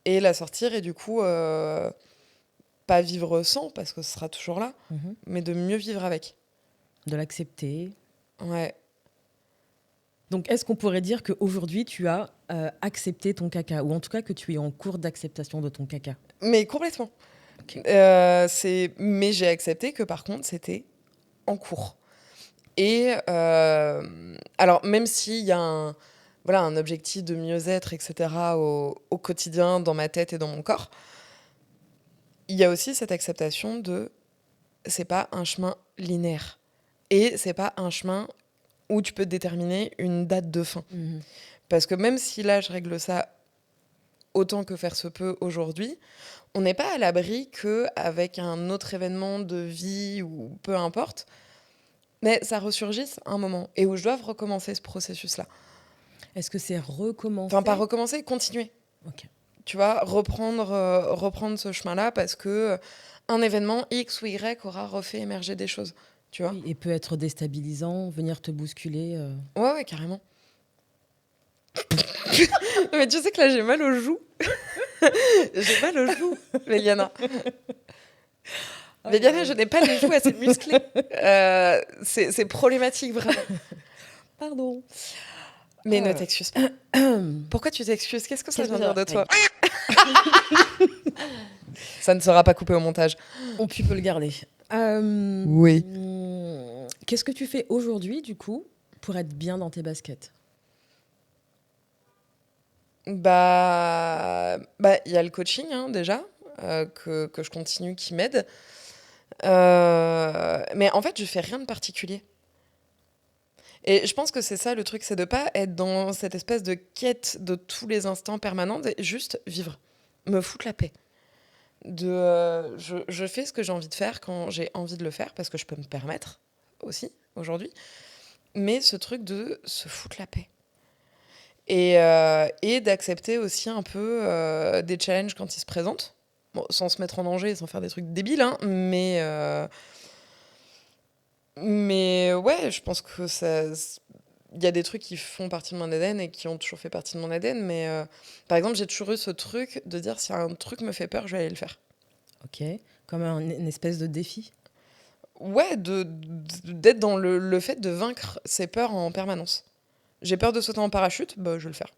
Et la sortir, et du coup, pas vivre sans, parce que ce sera toujours là, Mhm. mais de mieux vivre avec. De l'accepter. Ouais. Donc, est-ce qu'on pourrait dire qu'aujourd'hui, tu as accepté ton caca ou en tout cas que tu es en cours d'acceptation de ton caca? Mais complètement. Ok. Mais j'ai accepté que par contre, c'était en cours. Et alors, même s'il y a voilà, un objectif de mieux-être, etc., au quotidien, dans ma tête et dans mon corps, il y a aussi cette acceptation de c'est pas un chemin linéaire. Et c'est pas un chemin où tu peux déterminer une date de fin. Mhm. Parce que même si là, je règle ça autant que faire se peut aujourd'hui, on n'est pas à l'abri qu'avec un autre événement de vie ou peu importe, mais ça ressurgisse un moment et où je dois recommencer ce processus-là. Est-ce que c'est Enfin, pas recommencer? recommencer, continuer. Ok. Tu vois, reprendre ce chemin-là parce que un événement X ou Y aura refait émerger des choses. Tu vois? Oui, et peut être déstabilisant, venir te bousculer. Ouais, ouais, carrément. Mais tu sais que là, j'ai mal aux joues. J'ai mal aux joues, Véliana. Véliana, je n'ai pas les joues assez musclées. C'est problématique, vraiment. Pardon. Mais ne Euh, t'excuse pas. Pourquoi tu t'excuses? Qu'est-ce que ça vient dire de toi? Ça ne sera pas coupé au montage. Tu peux le garder. Oui. Qu'est-ce que tu fais aujourd'hui, du coup, pour être bien dans tes baskets? Il y a le coaching, hein, déjà, que je continue, qui m'aide. Mais en fait, je fais rien de particulier. Et je pense que c'est ça le truc, c'est de pas être dans cette espèce de quête de tous les instants permanente, et juste vivre. me foutre la paix. Je fais ce que j'ai envie de faire quand j'ai envie de le faire, parce que je peux me permettre aussi aujourd'hui. Mais ce truc de se foutre la paix. Et d'accepter aussi un peu des challenges quand ils se présentent. Bon, sans se mettre en danger, sans faire des trucs débiles, hein, mais ouais, je pense que ça. Il y a des trucs qui font partie de mon ADN et qui ont toujours fait partie de mon ADN, mais par exemple, j'ai toujours eu ce truc de dire si un truc me fait peur, je vais aller le faire. Ok. Comme une espèce de défi. Ouais, d'être dans le fait de vaincre ses peurs en permanence. J'ai peur de sauter en parachute, bah je vais le faire.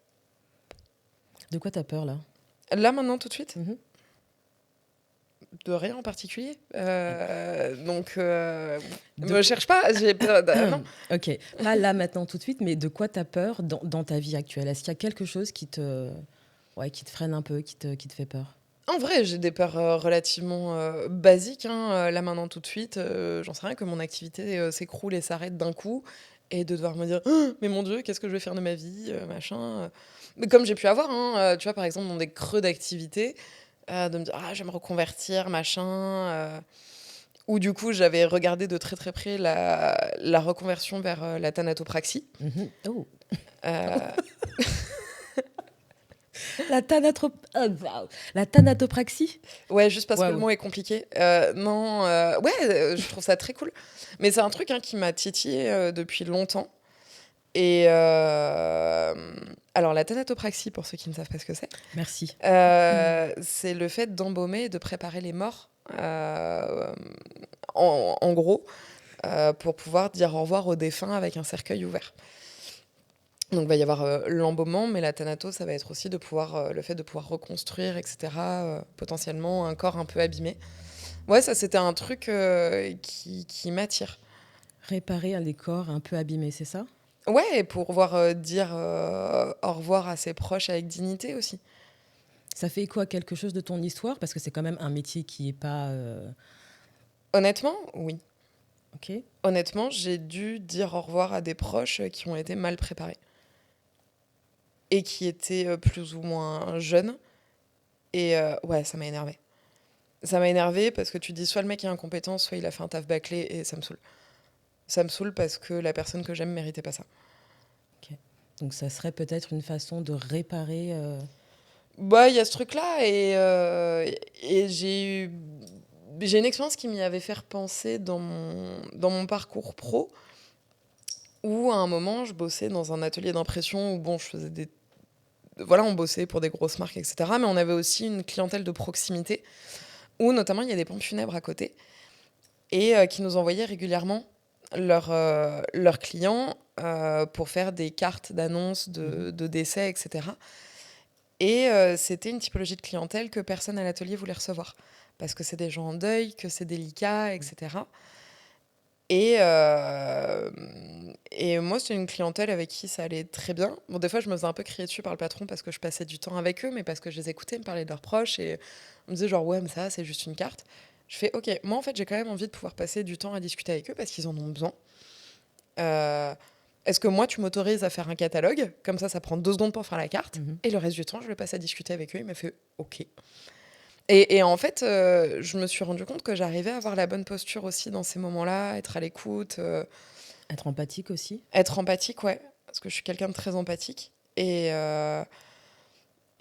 De quoi t'as peur là? Là, maintenant, tout de suite, Mhm. de rien en particulier. Donc, De me cherche pas, j'ai peur. Non. Ok. Pas là maintenant tout de suite, mais de quoi t'as peur dans ta vie actuelle? Est-ce qu'il y a quelque chose qui te freine un peu, qui te fait peur? En vrai, j'ai des peurs relativement basiques, hein. Là, maintenant, tout de suite, j'en sais rien, que mon activité s'écroule et s'arrête d'un coup. Et de devoir me dire, oh, mais mon Dieu, qu'est-ce que je vais faire de ma vie, machin. Mais comme j'ai pu avoir, hein, tu vois, par exemple, dans des creux d'activité, de me dire, ah, je vais me reconvertir, machin. Ou du coup, j'avais regardé de très très près la reconversion vers la thanatopraxie. Mhm. Oh, Euh, la wow. La thanatopraxie? ouais, juste parce que le Waouh. mot est compliqué. Non, ouais, je trouve ça très cool. Mais c'est un truc, hein, qui m'a titillé depuis longtemps. Et alors, la thanatopraxie, pour ceux qui ne savent pas ce que Merci. c'est le fait d'embaumer et de préparer les morts, en gros, pour pouvoir dire au revoir aux défunts avec un cercueil ouvert. Donc, il va y avoir l'embaumement, mais la thanato, ça va être aussi le fait de pouvoir reconstruire, etc., potentiellement un corps un peu abîmé. Ouais, ça, c'était un truc qui m'attire. Réparer un décor un peu abîmé, c'est ça? Ouais, et pour pouvoir dire au revoir à ses proches avec dignité aussi. Ça fait écho à quelque chose de ton histoire? Parce que c'est quand même un métier qui est pas... Honnêtement, oui. Ok. Honnêtement, j'ai dû dire au revoir à des proches qui ont été mal préparés et qui étaient plus ou moins jeunes. Et ouais, ça m'a énervé. Ça m'a énervé parce que tu dis soit le mec est incompétent, soit il a fait un taf bâclé, et ça me saoule. Ça me saoule parce que la personne que j'aime méritait pas ça. Ok. Donc ça serait peut-être une façon de réparer... Bah, il y a ce truc-là, et j'ai une expérience qui m'y avait fait penser dans mon parcours pro, où à un moment, je bossais dans un atelier d'impression où, bon, je faisais des... Voilà, on bossait pour des grosses marques, etc. Mais on avait aussi une clientèle de proximité, où notamment il y a des pompes funèbres à côté, et qui nous envoyaient régulièrement leurs clients pour faire des cartes d'annonces de décès, etc. Et c'était une typologie de clientèle que personne à l'atelier voulait recevoir. Parce que c'est des gens en deuil, que c'est délicat, etc. Et moi, c'était une clientèle avec qui ça allait très bien. Bon, des fois, je me faisais un peu crier dessus par le patron parce que je passais du temps avec eux, mais parce que je les écoutais me parler de leurs proches. Et on me disait genre, ouais, mais ça, c'est juste une carte. Je fais, ok, moi, en fait, j'ai quand même envie de pouvoir passer du temps à discuter avec eux parce qu'ils en ont besoin. Euh, Est-ce que moi, tu m'autorises à faire un catalogue? Comme ça prend 2 secondes pour faire la carte. Mhm. Et le reste du temps, je le passe à discuter avec eux. Il m'a fait, ok. Et en fait, je me suis rendu compte que j'arrivais à avoir la bonne posture aussi dans ces moments-là, être à l'écoute, Être empathique aussi? être empathique, ouais. Parce que je suis quelqu'un de très empathique. Et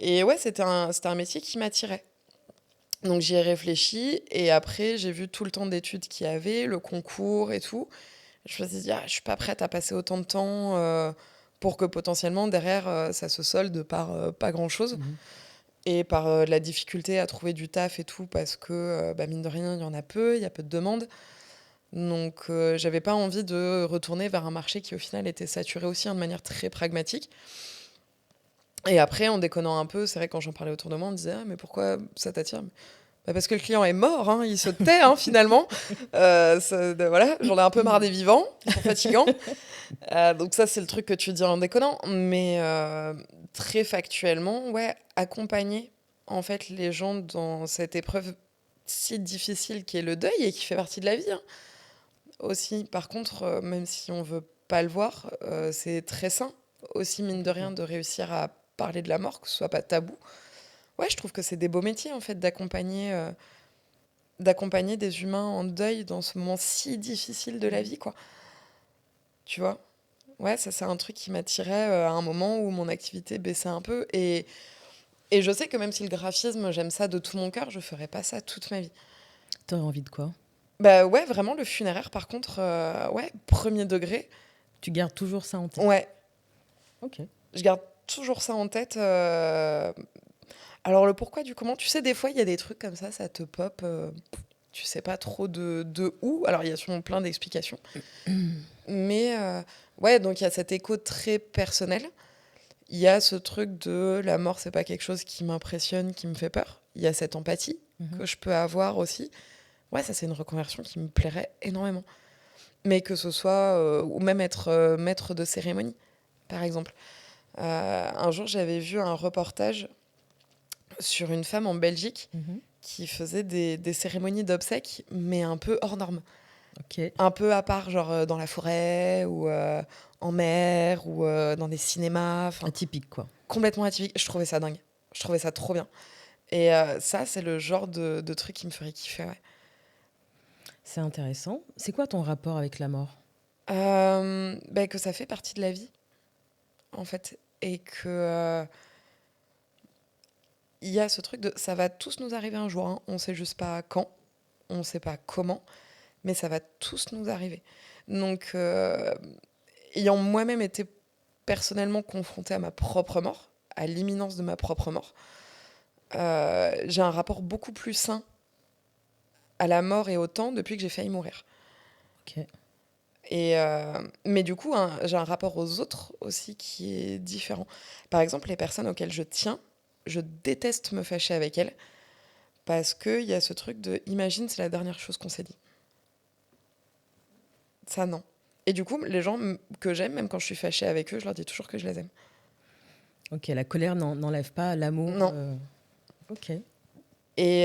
ouais, c'était un métier qui m'attirait. Donc j'y ai réfléchi. Et après, j'ai vu tout le temps d'études qu'il y avait, le concours et tout. Je me suis dit, ah, je suis pas prête à passer autant de temps pour que potentiellement, derrière, ça se solde par pas grand-chose. Mhm. Et par la difficulté à trouver du taf et tout, parce que, bah, mine de rien, il y en a peu, il y a peu de demandes. Donc, j'avais pas envie de retourner vers un marché qui, au final, était saturé aussi, hein, de manière très pragmatique. Et après, en déconnant un peu, c'est vrai, quand j'en parlais autour de moi, on me disait, ah, mais pourquoi ça t'attire? Bah, parce que le client est mort, hein, il se tait, hein, finalement. Voilà, j'en ai un peu marre des vivants, ils sont fatigants. Donc ça, c'est le truc que tu dis en déconnant. Mais très factuellement, ouais, accompagner en fait les gens dans cette épreuve si difficile qui est le deuil et qui fait partie de la vie, hein, aussi. Par contre, même si on veut pas le voir, c'est très sain aussi, mine de rien, Complètement. de réussir à parler de la mort, que ce soit pas tabou. Ouais, je trouve que c'est des beaux métiers, en fait, d'accompagner des humains en deuil dans ce moment si difficile de la vie, quoi. Tu vois? Ouais, ça, c'est un truc qui m'attirait à un moment où mon activité baissait un peu. Et je sais que même si le graphisme, j'aime ça de tout mon cœur, je ferais pas ça toute ma vie. T'aurais envie de quoi? Bah ouais, vraiment, le funéraire, par contre, ouais, premier degré. Tu gardes toujours ça en tête. Ouais, Ok. je garde toujours ça en tête. Alors, le pourquoi du comment, tu sais, des fois, il y a des trucs comme ça te pop. Tu sais pas trop de où. Alors, il y a sûrement plein d'explications. Mais ouais, donc il y a cet écho très personnel. Il y a ce truc de la mort, c'est pas quelque chose qui m'impressionne, qui me fait peur. Il y a cette empathie que je peux avoir aussi. Ouais, ça, c'est une reconversion qui me plairait énormément. Mais que ce soit, ou même être maître de cérémonie, par exemple. Un jour, j'avais vu un reportage sur une femme en Belgique Mhm. qui faisait des cérémonies d'obsèques, mais un peu hors normes. Ok. Un peu à part, genre dans la forêt, ou en mer, ou dans des cinémas. Enfin, Atypique, quoi. complètement atypique. Je trouvais ça dingue. Je trouvais ça trop bien. Et ça, c'est le genre de truc qui me ferait kiffer, ouais. C'est intéressant. C'est quoi ton rapport avec la mort? Bah, que ça fait partie de la vie, en fait. Et que il y a ce truc de ça va tous nous arriver un jour, hein. On sait juste pas quand, on sait pas comment, mais ça va tous nous arriver. Donc, ayant moi-même été personnellement confrontée à ma propre mort, à l'imminence de ma propre mort, j'ai un rapport beaucoup plus sain à la mort et au temps depuis que j'ai failli mourir. Ok. Et mais du coup, hein, j'ai un rapport aux autres aussi qui est différent. Par exemple, les personnes auxquelles je tiens, je déteste me fâcher avec elles parce qu'il y a ce truc de imagine, c'est la dernière chose qu'on s'est dit. Ça, non. Et du coup, les gens que j'aime, même quand je suis fâchée avec eux, je leur dis toujours que je les aime. Ok, la colère n'enlève pas l'amour. Non. Ok. Et,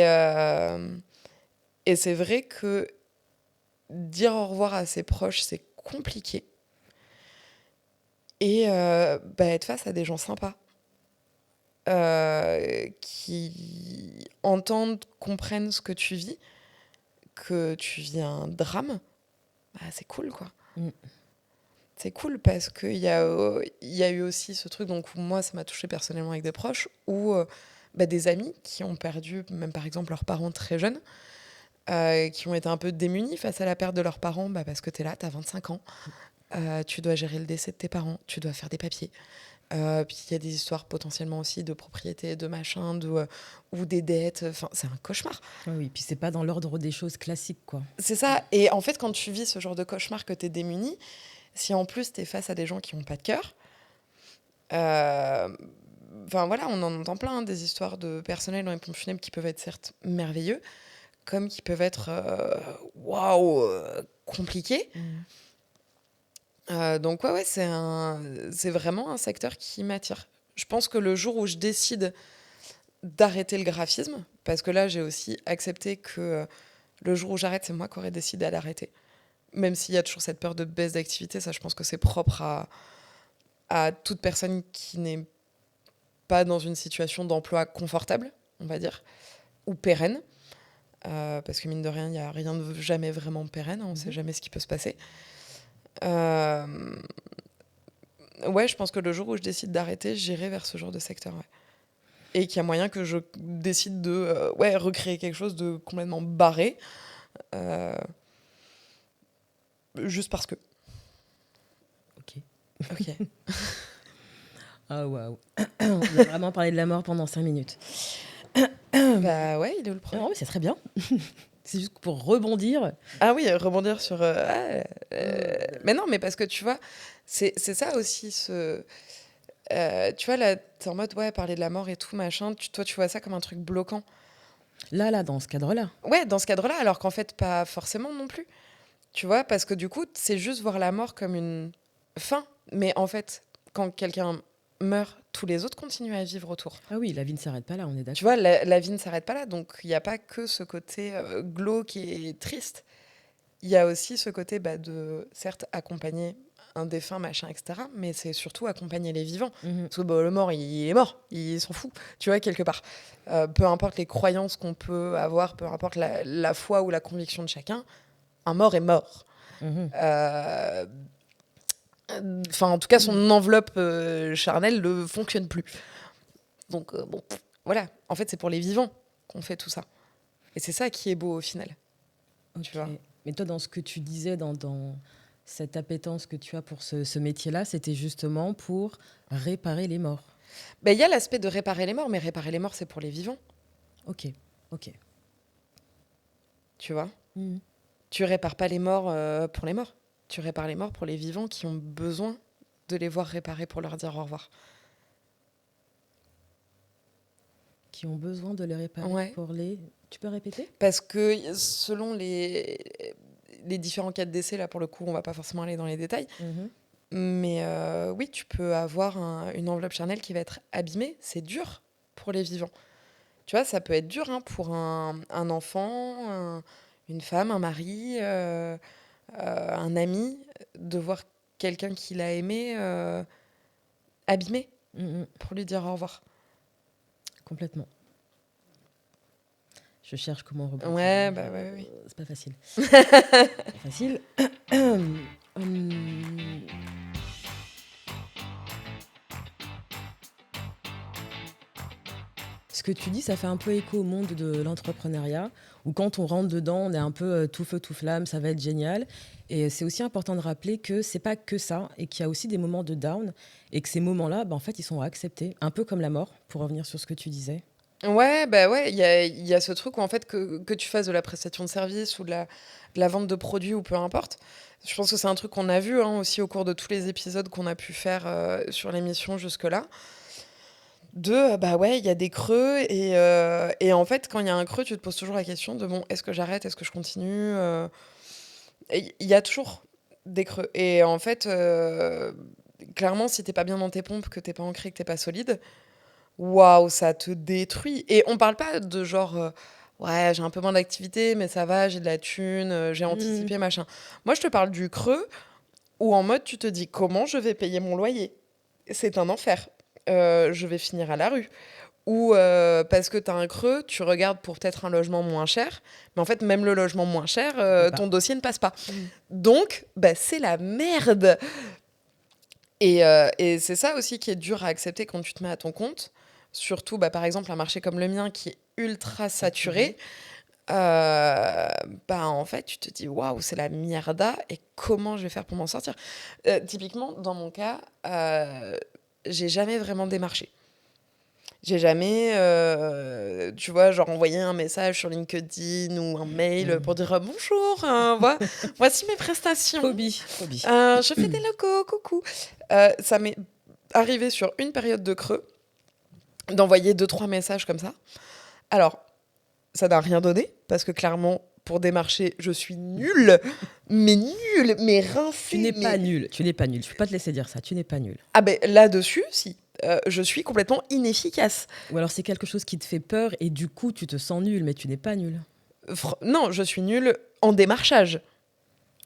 et c'est vrai que dire au revoir à ses proches, c'est compliqué. Et bah, être face à des gens sympas qui entendent, comprennent ce que tu vis, que tu vis un drame, bah, c'est cool, quoi. Mm. C'est cool parce il y a eu aussi ce truc, donc où moi, ça m'a touché personnellement avec des proches, ou bah, des amis qui ont perdu, même par exemple, leurs parents très jeunes, qui ont été un peu démunis face à la perte de leurs parents, bah, parce que tu es là, tu as 25 ans, tu dois gérer le décès de tes parents, tu dois faire des papiers. Puis il y a des histoires potentiellement aussi de propriété, de machin, ou des dettes. Enfin, c'est un cauchemar. Ah oui, puis c'est pas dans l'ordre des choses classiques, quoi. C'est ça. Et en fait, quand tu vis ce genre de cauchemar, que tu es démuni, si en plus tu es face à des gens qui n'ont pas de cœur, enfin voilà, on en entend plein, hein, des histoires de personnel dans les pompes funèbres qui peuvent être certes merveilleux, comme qui peuvent être waouh, compliqués. Mm. Donc ouais, c'est vraiment un secteur qui m'attire. Je pense que le jour où je décide d'arrêter le graphisme, parce que là j'ai aussi accepté que le jour où j'arrête, c'est moi qui aurais décidé d'arrêter. Même s'il y a toujours cette peur de baisse d'activité, ça je pense que c'est propre à toute personne qui n'est pas dans une situation d'emploi confortable, on va dire, ou pérenne. Parce que mine de rien, il n'y a rien de jamais vraiment pérenne, on ne sait jamais ce qui peut se passer. Ouais, je pense que le jour où je décide d'arrêter, j'irai vers ce genre de secteur. Ouais. Et qu'il y a moyen que je décide de ouais, recréer quelque chose de complètement barré. euh, Juste parce que. Ok. Ok. Ah waouh. On a vraiment parlé de la mort pendant 5 minutes. Bah ouais, il est où le problème? Non, mais c'est très bien. C'est juste pour rebondir. Ah oui, rebondir sur. Mais non, mais parce que tu vois, c'est ça aussi. Tu vois, là, t'es en mode, ouais, parler de la mort et tout, machin. Toi, tu vois ça comme un truc bloquant. Là, dans ce cadre-là. Ouais, dans ce cadre-là, alors qu'en fait, pas forcément non plus. Tu vois, parce que du coup, c'est juste voir la mort comme une fin. Mais en fait, quand quelqu'un meurt, tous les autres continuent à vivre autour. Ah oui, la vie ne s'arrête pas là, on est Tu d'accord. vois, la vie ne s'arrête pas là. Donc, il n'y a pas que ce côté glauque et triste. Il y a aussi ce côté bah, de, certes, accompagner un défunt, machin, etc. Mais c'est surtout accompagner les vivants. Mhm. Parce que le mort, il est mort, il s'en fout, tu vois, quelque part. Peu importe les croyances qu'on peut avoir, peu importe la foi ou la conviction de chacun, un mort est mort. Mhm. Euh, Enfin, en tout cas, son enveloppe charnelle ne fonctionne plus. Donc, bon, voilà. En fait, c'est pour les vivants qu'on fait tout ça. Et c'est ça qui est beau au final. Tu Ok. vois. Mais toi, dans ce que tu disais, dans cette appétence que tu as pour ce métier-là, c'était justement pour réparer les morts. Ben, il y a l'aspect de réparer les morts, mais réparer les morts, c'est pour les vivants. Ok, ok. Tu vois. Mhm. Tu répares pas les morts pour les morts. Tu répares les morts pour les vivants qui ont besoin de les voir réparés pour leur dire au revoir. Qui ont besoin de les réparer Ouais. pour les... Tu peux répéter? Parce que selon les différents cas de décès, là, pour le coup, on va pas forcément aller dans les détails. Mhm. Mais oui, tu peux avoir une enveloppe charnelle qui va être abîmée. C'est dur pour les vivants. Tu vois, ça peut être dur hein, pour un enfant, une femme, un mari, un ami, de voir quelqu'un qu'il a aimé abîmé Mhm. pour lui dire au revoir. Complètement. Je cherche comment rebondir. Ouais, bah ouais, oui. C'est pas facile. Pas facile. Hum, Ce que tu dis, ça fait un peu écho au monde de l'entrepreneuriat, où quand on rentre dedans, on est un peu tout feu, tout flamme, ça va être génial. Et c'est aussi important de rappeler que c'est pas que ça, et qu'il y a aussi des moments de down, et que ces moments-là, bah, en fait, ils sont acceptés, un peu comme la mort, pour revenir sur ce que tu disais. Ouais, bah ouais, il y a ce truc où en fait que tu fasses de la prestation de service ou de la vente de produits ou peu importe. Je pense que c'est un truc qu'on a vu hein, aussi au cours de tous les épisodes qu'on a pu faire sur l'émission jusque-là. Bah ouais, il y a des creux et en fait, quand il y a un creux, tu te poses toujours la question de bon, est-ce que j'arrête, est-ce que je continue et il y a toujours des creux. Et en fait, clairement, si t'es pas bien dans tes pompes, que t'es pas ancré, que t'es pas solide, waouh, ça te détruit. Et on parle pas de genre, ouais, j'ai un peu moins d'activité, mais ça va, j'ai de la thune, j'ai Mhm. anticipé, machin. Moi, je te parle du creux où en mode, tu te dis, comment je vais payer mon loyer? C'est un enfer. Je vais finir à la rue. Ou parce que tu as un creux, tu regardes pour peut-être un logement moins cher, mais en fait, même le logement moins cher, Tu peux pas. ton dossier ne passe pas. Mhm. Donc, bah, c'est la merde. Et c'est ça aussi qui est dur à accepter quand tu te mets à ton compte. Surtout, bah, par exemple, un marché comme le mien qui est ultra saturé. Saturé. Bah, en fait, tu te dis waouh, c'est la mierda et comment je vais faire pour m'en sortir. Typiquement, dans mon cas, j'ai jamais vraiment démarché. J'ai jamais, tu vois, genre envoyé un message sur LinkedIn ou un mail pour Mhm. dire bonjour, voici mes prestations. Phobie, phobie. Je fais des locaux, coucou. Ça m'est arrivé sur une période de creux d'envoyer deux, trois messages comme ça. Alors, ça n'a rien donné parce que clairement, pour démarcher, je suis nulle, mais Tu rincée, n'es pas nul, tu n'es pas nul. Je ne peux pas te laisser dire ça, tu n'es pas nul. Ah ben là-dessus, si. Je suis complètement inefficace. Ou alors c'est quelque chose qui te fait peur et du coup tu te sens nul, mais tu n'es pas nul. Non, je suis nulle en démarchage.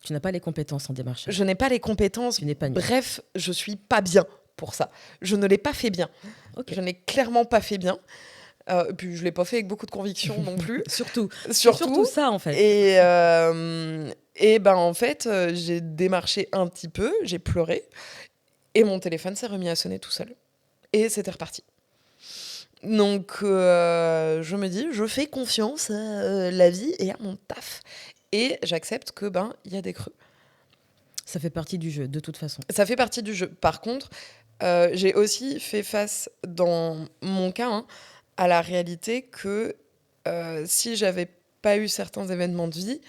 Tu n'as pas les compétences en démarchage. Je n'ai pas les compétences. Tu n'es pas nul. Bref, je suis pas bien pour ça. Je ne l'ai pas fait bien. Ok. Je n'ai clairement pas fait bien. Puis je l'ai pas fait avec beaucoup de conviction non plus. Surtout. C'est Surtout. surtout ça en fait. Et ben en fait, j'ai démarché un petit peu, j'ai pleuré et mon téléphone s'est remis à sonner tout seul. Et c'était reparti. Donc je me dis, je fais confiance à la vie et à mon taf. Et j'accepte que ben il y a des creux. Ça fait partie du jeu, de toute façon. Ça fait partie du jeu. Par contre, j'ai aussi fait face, dans mon cas, hein, à la réalité que si j'avais pas eu certains événements de vie,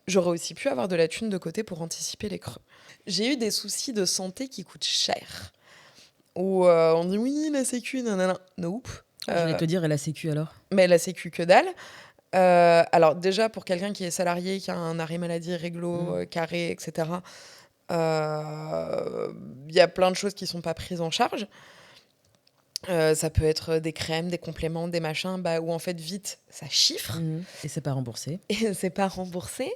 j'aurais aussi pu avoir de la thune de côté pour anticiper les creux. J'ai eu des soucis de santé qui coûtent cher. Où on dit oui, la sécu, nanana. Nope. J'allais te dire, et la sécu alors? Mais la sécu, que dalle. Alors déjà, pour quelqu'un qui est salarié, qui a un arrêt maladie réglo, carré, etc., il y a plein de choses qui sont pas prises en charge. Ça peut être des crèmes, des compléments, des machins, où en fait, vite, ça chiffre Et c'est pas remboursé. et c'est pas remboursé.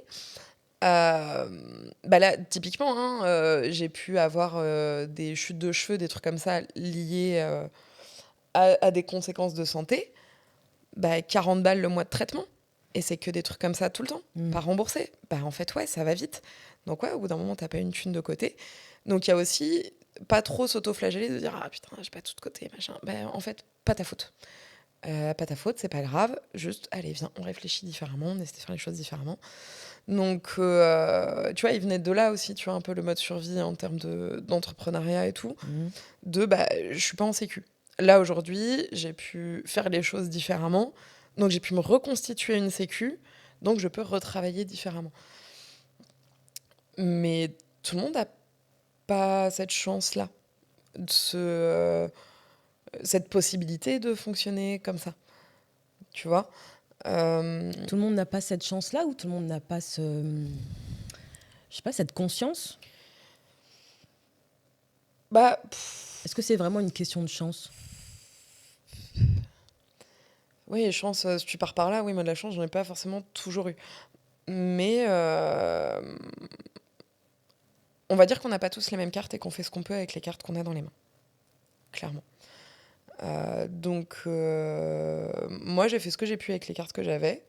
Bah là, typiquement, hein, j'ai pu avoir des chutes de cheveux, des trucs comme ça liés à des conséquences de santé. Bah, 40 balles le mois de traitement. Et c'est que des trucs comme ça tout le temps, pas remboursés. Bah, en fait, ouais, ça va vite. Donc, ouais, au bout d'un moment, t'as pas une thune de côté. Donc, il y a aussi pas trop s'auto-flageller de dire ah putain, j'ai pas tout de côté, machin. Bah, en fait, pas ta faute. Pas ta faute, c'est pas grave. Juste, allez, viens, on réfléchit différemment, on essaie de faire les choses différemment. Donc, tu vois, il venait de là aussi, tu vois, un peu le mode survie en termes d'entrepreneuriat et tout. Bah, je suis pas en sécu. Là, aujourd'hui, j'ai pu faire les choses différemment. Donc, j'ai pu me reconstituer une sécu. Donc, je peux retravailler différemment. Mais tout le monde n'a pas cette chance-là, cette possibilité de fonctionner comme ça. Tu vois. Tout le monde n'a pas cette chance-là ou tout le monde n'a pas je sais pas, cette conscience? Bah, Est-ce que c'est vraiment une question de chance? oui, chance, si tu pars par là, oui, moi de la chance, j'en ai pas forcément toujours eu. Mais on va dire qu'on n'a pas tous les mêmes cartes et qu'on fait ce qu'on peut avec les cartes qu'on a dans les mains. Clairement. Donc, moi, j'ai fait ce que j'ai pu avec les cartes que j'avais.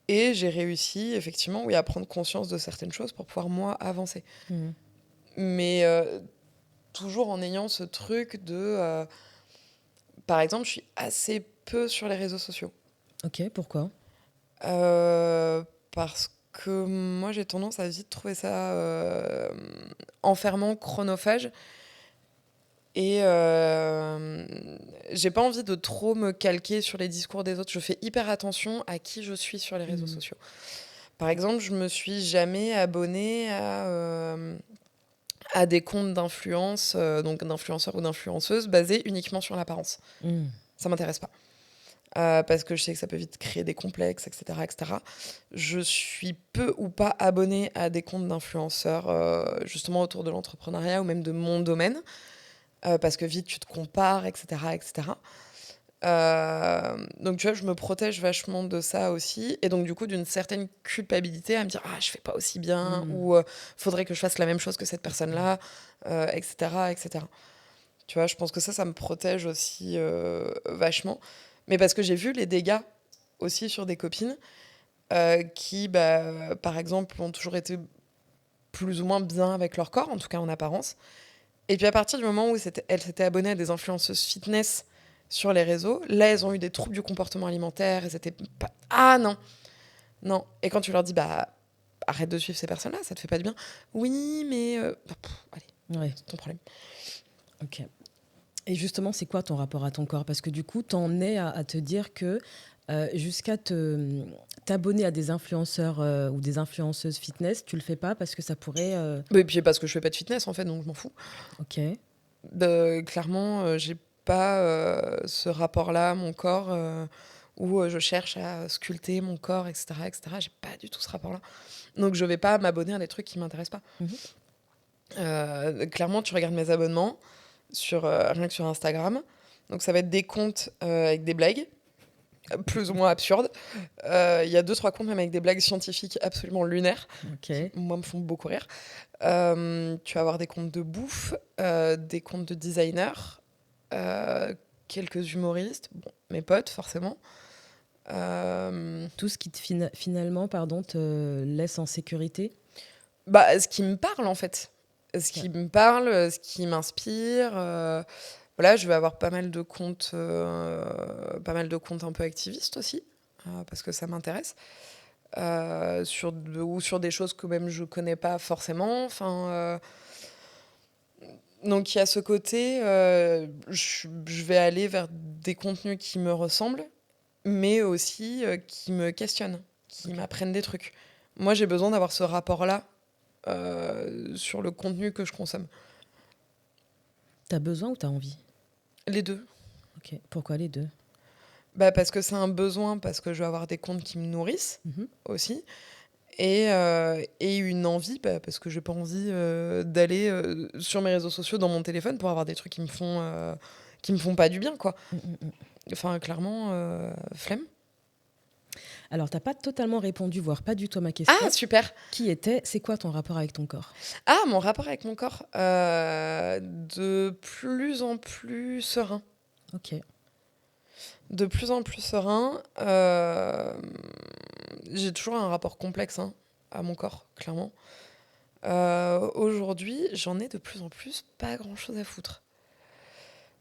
Et j'ai réussi, effectivement, oui, à prendre conscience de certaines choses pour pouvoir, moi, avancer. Mais toujours en ayant ce truc de... par exemple, je suis assez peu sur les réseaux sociaux. Ok, pourquoi? Parce que moi, j'ai tendance à vite trouver ça enfermant, chronophage. Et j'ai pas envie de trop me calquer sur les discours des autres. Je fais hyper attention à qui je suis sur les réseaux sociaux. Par exemple, je me suis jamais abonnée à des comptes d'influence, donc d'influenceurs ou d'influenceuses basés uniquement sur l'apparence. Ça m'intéresse pas. Parce que je sais que ça peut vite créer des complexes, etc., etc. Je suis peu ou pas abonnée à des comptes d'influenceurs justement autour de l'entrepreneuriat ou même de mon domaine. Parce que vite tu te compares, etc., etc. Donc tu vois, je me protège vachement de ça aussi, et donc du coup d'une certaine culpabilité à me dire ah je fais pas aussi bien, ou faudrait que je fasse la même chose que cette personne-là, etc., etc. Tu vois, je pense que ça me protège aussi vachement, mais parce que j'ai vu les dégâts aussi sur des copines qui, bah, par exemple, ont toujours été plus ou moins bien avec leur corps, en tout cas en apparence. Et puis à partir du moment où elles s'étaient abonnées à des influenceuses fitness sur les réseaux, là elles ont eu des troubles du comportement alimentaire, elles étaient pas... Ah non, non. Et quand tu leur dis bah arrête de suivre ces personnes-là, ça te fait pas de bien. Oui, mais allez, c'est ton problème. Ok. Et justement, c'est quoi ton rapport à ton corps? Parce que du coup, t'en es à te dire que jusqu'à t'abonner à des influenceurs ou des influenceuses fitness, tu le fais pas parce que ça pourrait... Et puis parce que je fais pas de fitness en fait, donc je m'en fous. Ok. Clairement, j'ai pas ce rapport-là à mon corps où je cherche à sculpter mon corps, etc., etc. J'ai pas du tout ce rapport-là. Donc je vais pas m'abonner à des trucs qui m'intéressent pas. Clairement, tu regardes mes abonnements rien que sur Instagram. Donc ça va être des comptes avec des blagues plus ou moins absurdes. Il y a 2-3 comptes même avec des blagues scientifiques absolument lunaires, qui, moi, me font beaucoup rire. Tu vas avoir des comptes de bouffe, des comptes de designers, quelques humoristes, bon, mes potes, forcément. Tout ce qui finalement te laisse en sécurité? Bah, ce qui me parle, en fait. Ce qui me parle, ce qui m'inspire. Voilà, je vais avoir pas mal de comptes un peu activistes aussi, parce que ça m'intéresse. Ou sur des choses que même je connais pas forcément. Enfin, donc il y a ce côté, je vais aller vers des contenus qui me ressemblent, mais aussi qui me questionnent, qui m'apprennent des trucs. Moi, j'ai besoin d'avoir ce rapport-là sur le contenu que je consomme. T'as besoin ou t'as envie? Les deux. Ok. Pourquoi les deux? Bah parce que c'est un besoin, parce que je veux avoir des comptes qui me nourrissent aussi. Et une envie, bah, parce que j'ai pas envie d'aller sur mes réseaux sociaux dans mon téléphone pour avoir des trucs qui me font pas du bien, quoi. Enfin, clairement, flemme. Alors, t'as pas totalement répondu, voire pas du tout à ma question. Ah, super. C'est quoi ton rapport avec ton corps? Ah, mon rapport avec mon corps, de plus en plus serein. Ok. De plus en plus serein. J'ai toujours un rapport complexe hein, à mon corps, clairement. Aujourd'hui, j'en ai de plus en plus pas grand-chose à foutre.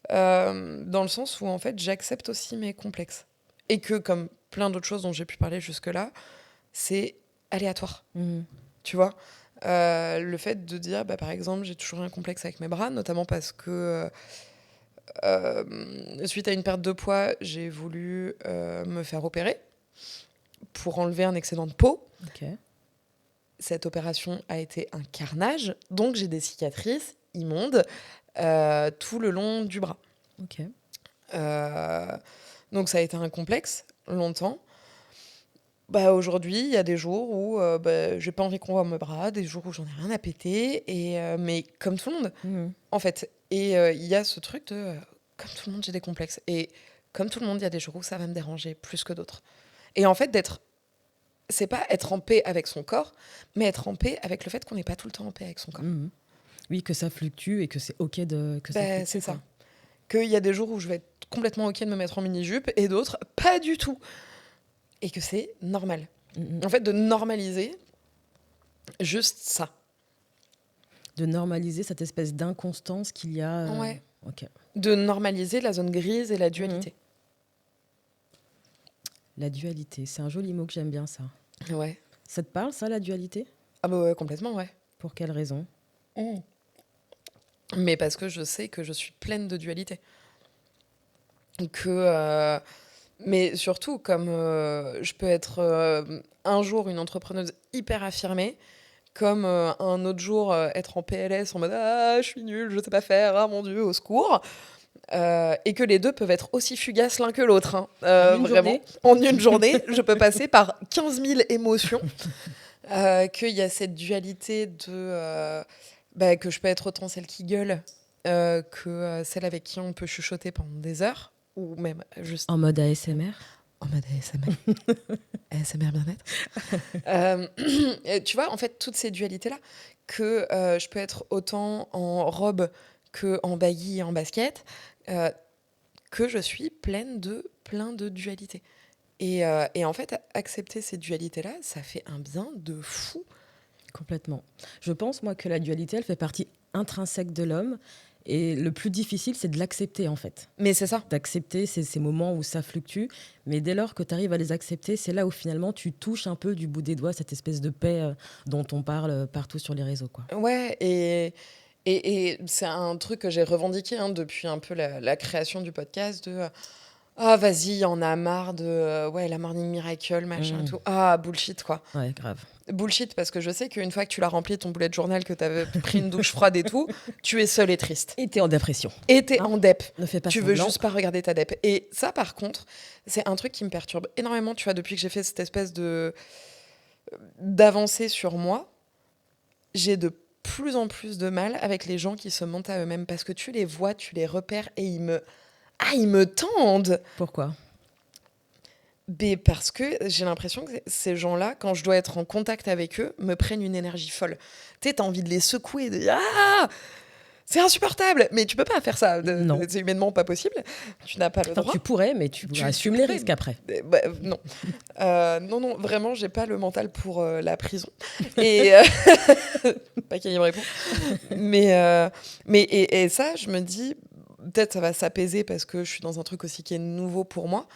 Dans le sens où, en fait, j'accepte aussi mes complexes. Et que, comme plein d'autres choses dont j'ai pu parler jusque-là, c'est aléatoire. Mhm. Tu vois le fait de dire, par exemple, j'ai toujours un complexe avec mes bras, notamment parce que suite à une perte de poids, j'ai voulu me faire opérer pour enlever un excédent de peau. Ok. Cette opération a été un carnage, donc j'ai des cicatrices immondes tout le long du bras. Ok. Donc ça a été un complexe longtemps. Aujourd'hui, il y a des jours où j'ai pas envie qu'on voit mes bras, des jours où j'en ai rien à péter, mais comme tout le monde, Mhm. en fait. Et il y a ce truc de, comme tout le monde, j'ai des complexes. Et comme tout le monde, il y a des jours où ça va me déranger plus que d'autres. Et en fait, c'est pas être en paix avec son corps, mais être en paix avec le fait qu'on n'est pas tout le temps en paix avec son corps. Mhm. Oui, que ça fluctue et que c'est ok que ça fluctue. C'est quoi. ça. Qu'il y a des jours où je vais être complètement ok de me mettre en mini-jupe et d'autres, pas du tout. Et que c'est normal. Mhm. En fait, de normaliser juste ça. De normaliser cette espèce d'inconstance qu'il y a. Ouais. Ok. De normaliser la zone grise et la dualité. La dualité, c'est un joli mot que j'aime bien, ça. Ouais. Ça te parle, ça, la dualité? Ah ouais, complètement, ouais. Pour quelle raison? Mais parce que je sais que je suis pleine de dualité. Que, mais surtout, comme je peux être un jour une entrepreneuse hyper affirmée, comme un autre jour être en PLS en mode ah je suis nulle, je sais pas faire, ah mon dieu, au secours. Et que les deux peuvent être aussi fugaces l'un que l'autre. Hein. En une vraiment, journée en une journée, je peux passer par 15 000 émotions. Qu'il y a cette dualité de que je peux être autant celle qui gueule que celle avec qui on peut chuchoter pendant des heures, ou même juste En mode ASMR? en mode ASMR. ASMR bien-être. Tu vois, en fait, toutes ces dualités-là, que je peux être autant en robe qu'en baggy et en basket, que je suis plein de dualités. Et en fait, accepter ces dualités-là, ça fait un bien de fou. Complètement. Je pense, moi, que la dualité, elle fait partie intrinsèque de l'homme. Et le plus difficile, c'est de l'accepter, en fait. Mais c'est ça. D'accepter ces moments où ça fluctue. Mais dès lors que tu arrives à les accepter, c'est là où finalement tu touches un peu du bout des doigts cette espèce de paix dont on parle partout sur les réseaux. Quoi. Ouais, et c'est un truc que j'ai revendiqué hein, depuis un peu la création du podcast de ah vas-y, il y en a marre de ouais, la Morning Miracle, machin, tout. Ah, bullshit, quoi. Ouais, grave. Bullshit, parce que je sais qu'une fois que tu l'as rempli ton bullet journal, que tu avais pris une douche froide et tout, tu es seul et triste. Et t'es en dépression. Et t'es en dep. Ne fais pas Tu veux semblant. juste pas regarder ta dep. Et ça, par contre, c'est un truc qui me perturbe énormément, tu vois, depuis que j'ai fait cette espèce d'avancée sur moi, j'ai de plus en plus de mal avec les gens qui se mentent à eux-mêmes, parce que tu les vois, tu les repères, et ils me tendent. Pourquoi? Parce que j'ai l'impression que ces gens-là, quand je dois être en contact avec eux, me prennent une énergie folle. Tu sais, t'as envie de les secouer, de dire ah, c'est insupportable, mais tu peux pas faire ça. Non. C'est humainement pas possible. Tu n'as pas le droit. Tu pourrais, mais tu assumes les risques après. Non, non, vraiment, j'ai pas le mental pour la prison. Et pas qu'il y me répond. Et ça, je me dis, peut-être ça va s'apaiser parce que je suis dans un truc aussi qui est nouveau pour moi.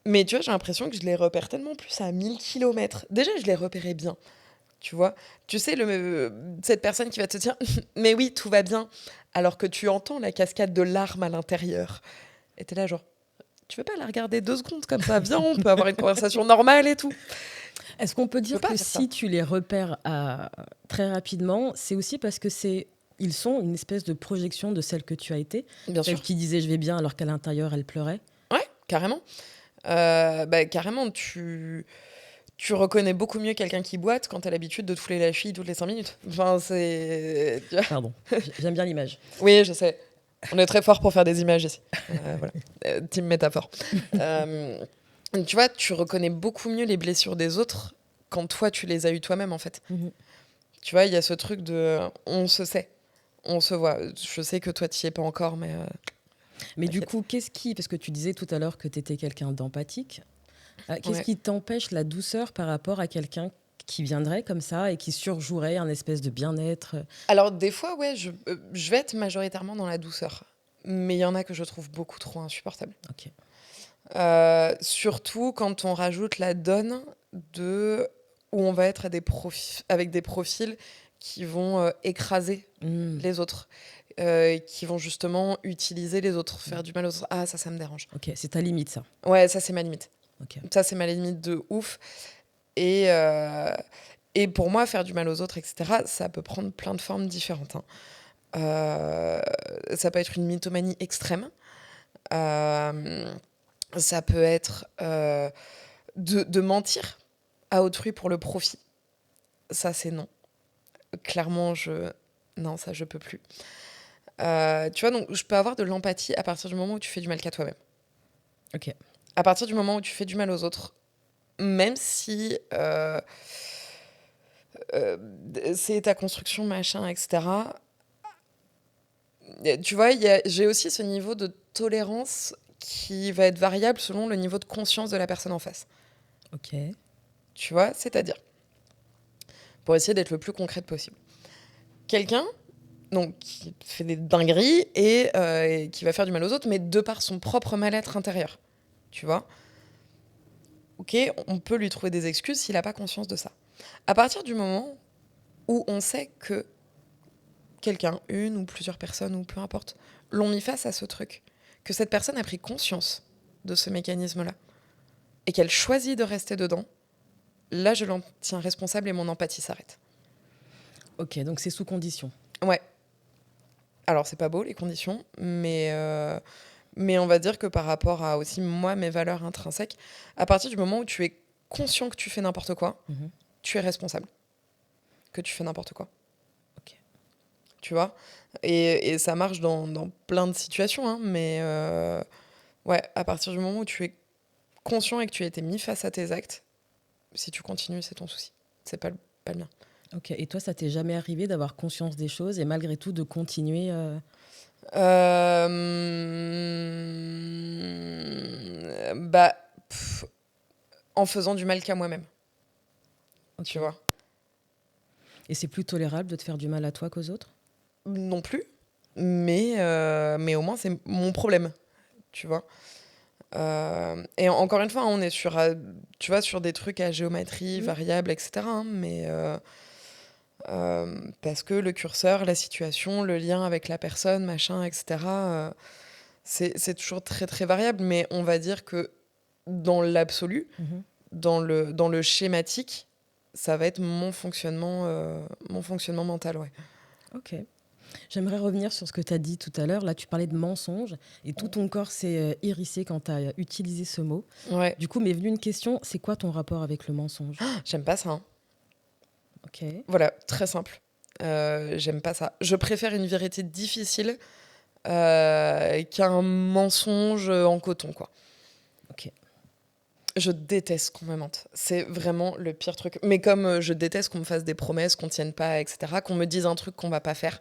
Mais tu vois, j'ai l'impression que je les repère tellement plus à 1000 kilomètres. Déjà, je les repérais bien. Tu vois, tu sais, cette personne qui va te dire mais oui, tout va bien, alors que tu entends la cascade de larmes à l'intérieur. Et t'es là, genre, tu veux pas la regarder 2 secondes comme ça? Viens, on peut avoir une conversation normale et tout. Est-ce qu'on peut dire que ça. si tu les repères très rapidement, c'est aussi parce que ils sont une espèce de projection de celle que tu as été? Bien Celle sûr. qui disait je vais bien alors qu'à l'intérieur elle pleurait? Ouais, carrément. Carrément, tu reconnais beaucoup mieux quelqu'un qui boite quand t'as l'habitude de te fouler la cheville toutes les 5 minutes. Enfin, c'est... Pardon, j'aime bien l'image. Oui, je sais. On est très fort pour faire des images ici. Voilà. Team métaphore. Tu vois, tu reconnais beaucoup mieux les blessures des autres quand toi, tu les as eues toi-même, en fait. Mhm. Tu vois, il y a ce truc de on se sait, on se voit. Je sais que toi, tu y es pas encore, mais Mais du t'inquiète. coup, parce que tu disais tout à l'heure que tu étais quelqu'un d'empathique, qu'est-ce Ouais. qui t'empêche la douceur par rapport à quelqu'un qui viendrait comme ça et qui surjouerait un espèce de bien-être? Alors, des fois, ouais, je vais être majoritairement dans la douceur. Mais il y en a que je trouve beaucoup trop insupportables. Ok. Surtout quand on rajoute la donne de où on va être avec des profils qui vont écraser Hmm. les autres, qui vont justement utiliser les autres, faire du mal aux autres. Ah, ça me dérange. Ok, c'est ta limite, ça. Ouais, ça, c'est ma limite. Ok. Ça, c'est ma limite de ouf. Et, euh, et pour moi, faire du mal aux autres, etc., ça peut prendre plein de formes différentes, hein. Ça peut être une mythomanie extrême. Euh, Ça peut être de mentir à autrui pour le profit. Ça, c'est non. Clairement, non, ça, je peux plus. Tu vois, donc je peux avoir de l'empathie à partir du moment où tu fais du mal qu'à toi-même. Ok. À partir du moment où tu fais du mal aux autres, même si euh, c'est ta construction, machin, etc. Tu vois, j'ai aussi ce niveau de tolérance qui va être variable selon le niveau de conscience de la personne en face. Ok. Tu vois, c'est-à-dire, pour essayer d'être le plus concrète possible. Quelqu'un donc, qui fait des dingueries et qui va faire du mal aux autres, mais de par son propre mal-être intérieur. Tu vois, ok, on peut lui trouver des excuses s'il n'a pas conscience de ça. À partir du moment où on sait que quelqu'un, une ou plusieurs personnes, ou peu importe, l'ont mis face à ce truc, que cette personne a pris conscience de ce mécanisme-là, et qu'elle choisit de rester dedans, là, je l'en tiens responsable et mon empathie s'arrête. Ok, donc c'est sous condition. Ouais. Alors, c'est pas beau, les conditions, mais on va dire que par rapport à aussi, moi, mes valeurs intrinsèques, à partir du moment où tu es conscient que tu fais n'importe quoi, Mhm. tu es responsable que tu fais n'importe quoi. Ok. Tu vois, et ça marche dans plein de situations, hein, mais ouais, à partir du moment où tu es conscient et que tu as été mis face à tes actes, si tu continues, c'est ton souci. C'est pas le mien. Ok. Et toi, ça t'est jamais arrivé d'avoir conscience des choses et malgré tout de continuer Bah, en faisant du mal qu'à moi-même, Ok. tu vois. Et c'est plus tolérable de te faire du mal à toi qu'aux autres? Non plus, mais au moins c'est mon problème, tu vois. Et encore une fois, hein, on est sur, tu vois, sur des trucs à géométrie Mm. variable, etc., hein, mais parce que le curseur, la situation, le lien avec la personne, machin, etc., c'est toujours très très variable, mais on va dire que dans l'absolu, Mhm. dans le schématique, ça va être mon fonctionnement mental, ouais. Ok. J'aimerais revenir sur ce que tu as dit tout à l'heure. Là, tu parlais de mensonge et tout ton corps s'est hérissé quand tu as utilisé ce mot. Ouais, Du coup, m'est venue une question, c'est quoi ton rapport avec le mensonge? j'aime pas ça, hein. Ok. Voilà, très simple. J'aime pas ça. Je préfère une vérité difficile qu'un mensonge en coton, quoi. Ok. Je déteste qu'on me mente. C'est vraiment le pire truc. Mais comme je déteste qu'on me fasse des promesses, qu'on tienne pas, etc., qu'on me dise un truc qu'on va pas faire.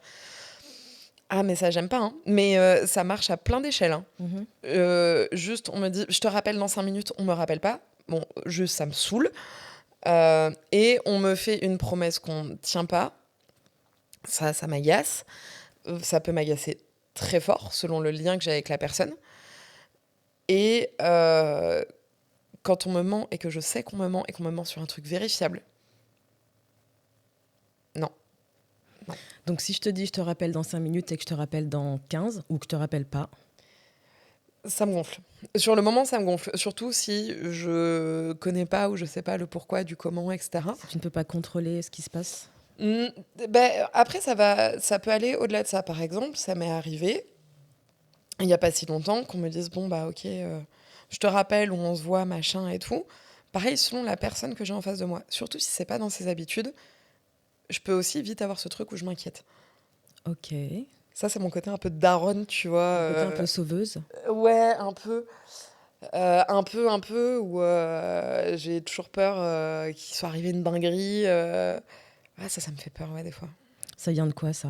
Ah, mais ça, j'aime pas, hein. Mais ça marche à plein d'échelles, hein. Mhm. Juste, on me dit, je te rappelle dans 5 minutes, on me rappelle pas. Bon, juste, ça me saoule. Et on me fait une promesse qu'on ne tient pas. Ça m'agace. Ça peut m'agacer très fort selon le lien que j'ai avec la personne. Et quand on me ment et que je sais qu'on me ment et qu'on me ment sur un truc vérifiable, non, non. Donc, si je te dis je te rappelle dans 5 minutes et que je te rappelle dans 15 ou que je te rappelle pas, Ça me gonfle. Sur le moment, ça me gonfle. Surtout si je connais pas ou je sais pas le pourquoi, du comment, etc. si tu ne peux pas contrôler ce qui se passe. Hmm, après, ça peut aller au-delà de ça. Par exemple, ça m'est arrivé il y a pas si longtemps qu'on me dise bon bah ok, je te rappelle où on se voit machin et tout. Pareil selon la personne que j'ai en face de moi. Surtout si c'est pas dans ses habitudes, je peux aussi vite avoir ce truc où je m'inquiète. Ok. Ça c'est mon côté un peu daronne, tu vois. Ton côté un peu sauveuse. Ouais, un peu. Un peu, où j'ai toujours peur qu'il soit arrivé une dinguerie. Ah, ça me fait peur, ouais, des fois. Ça vient de quoi, ça?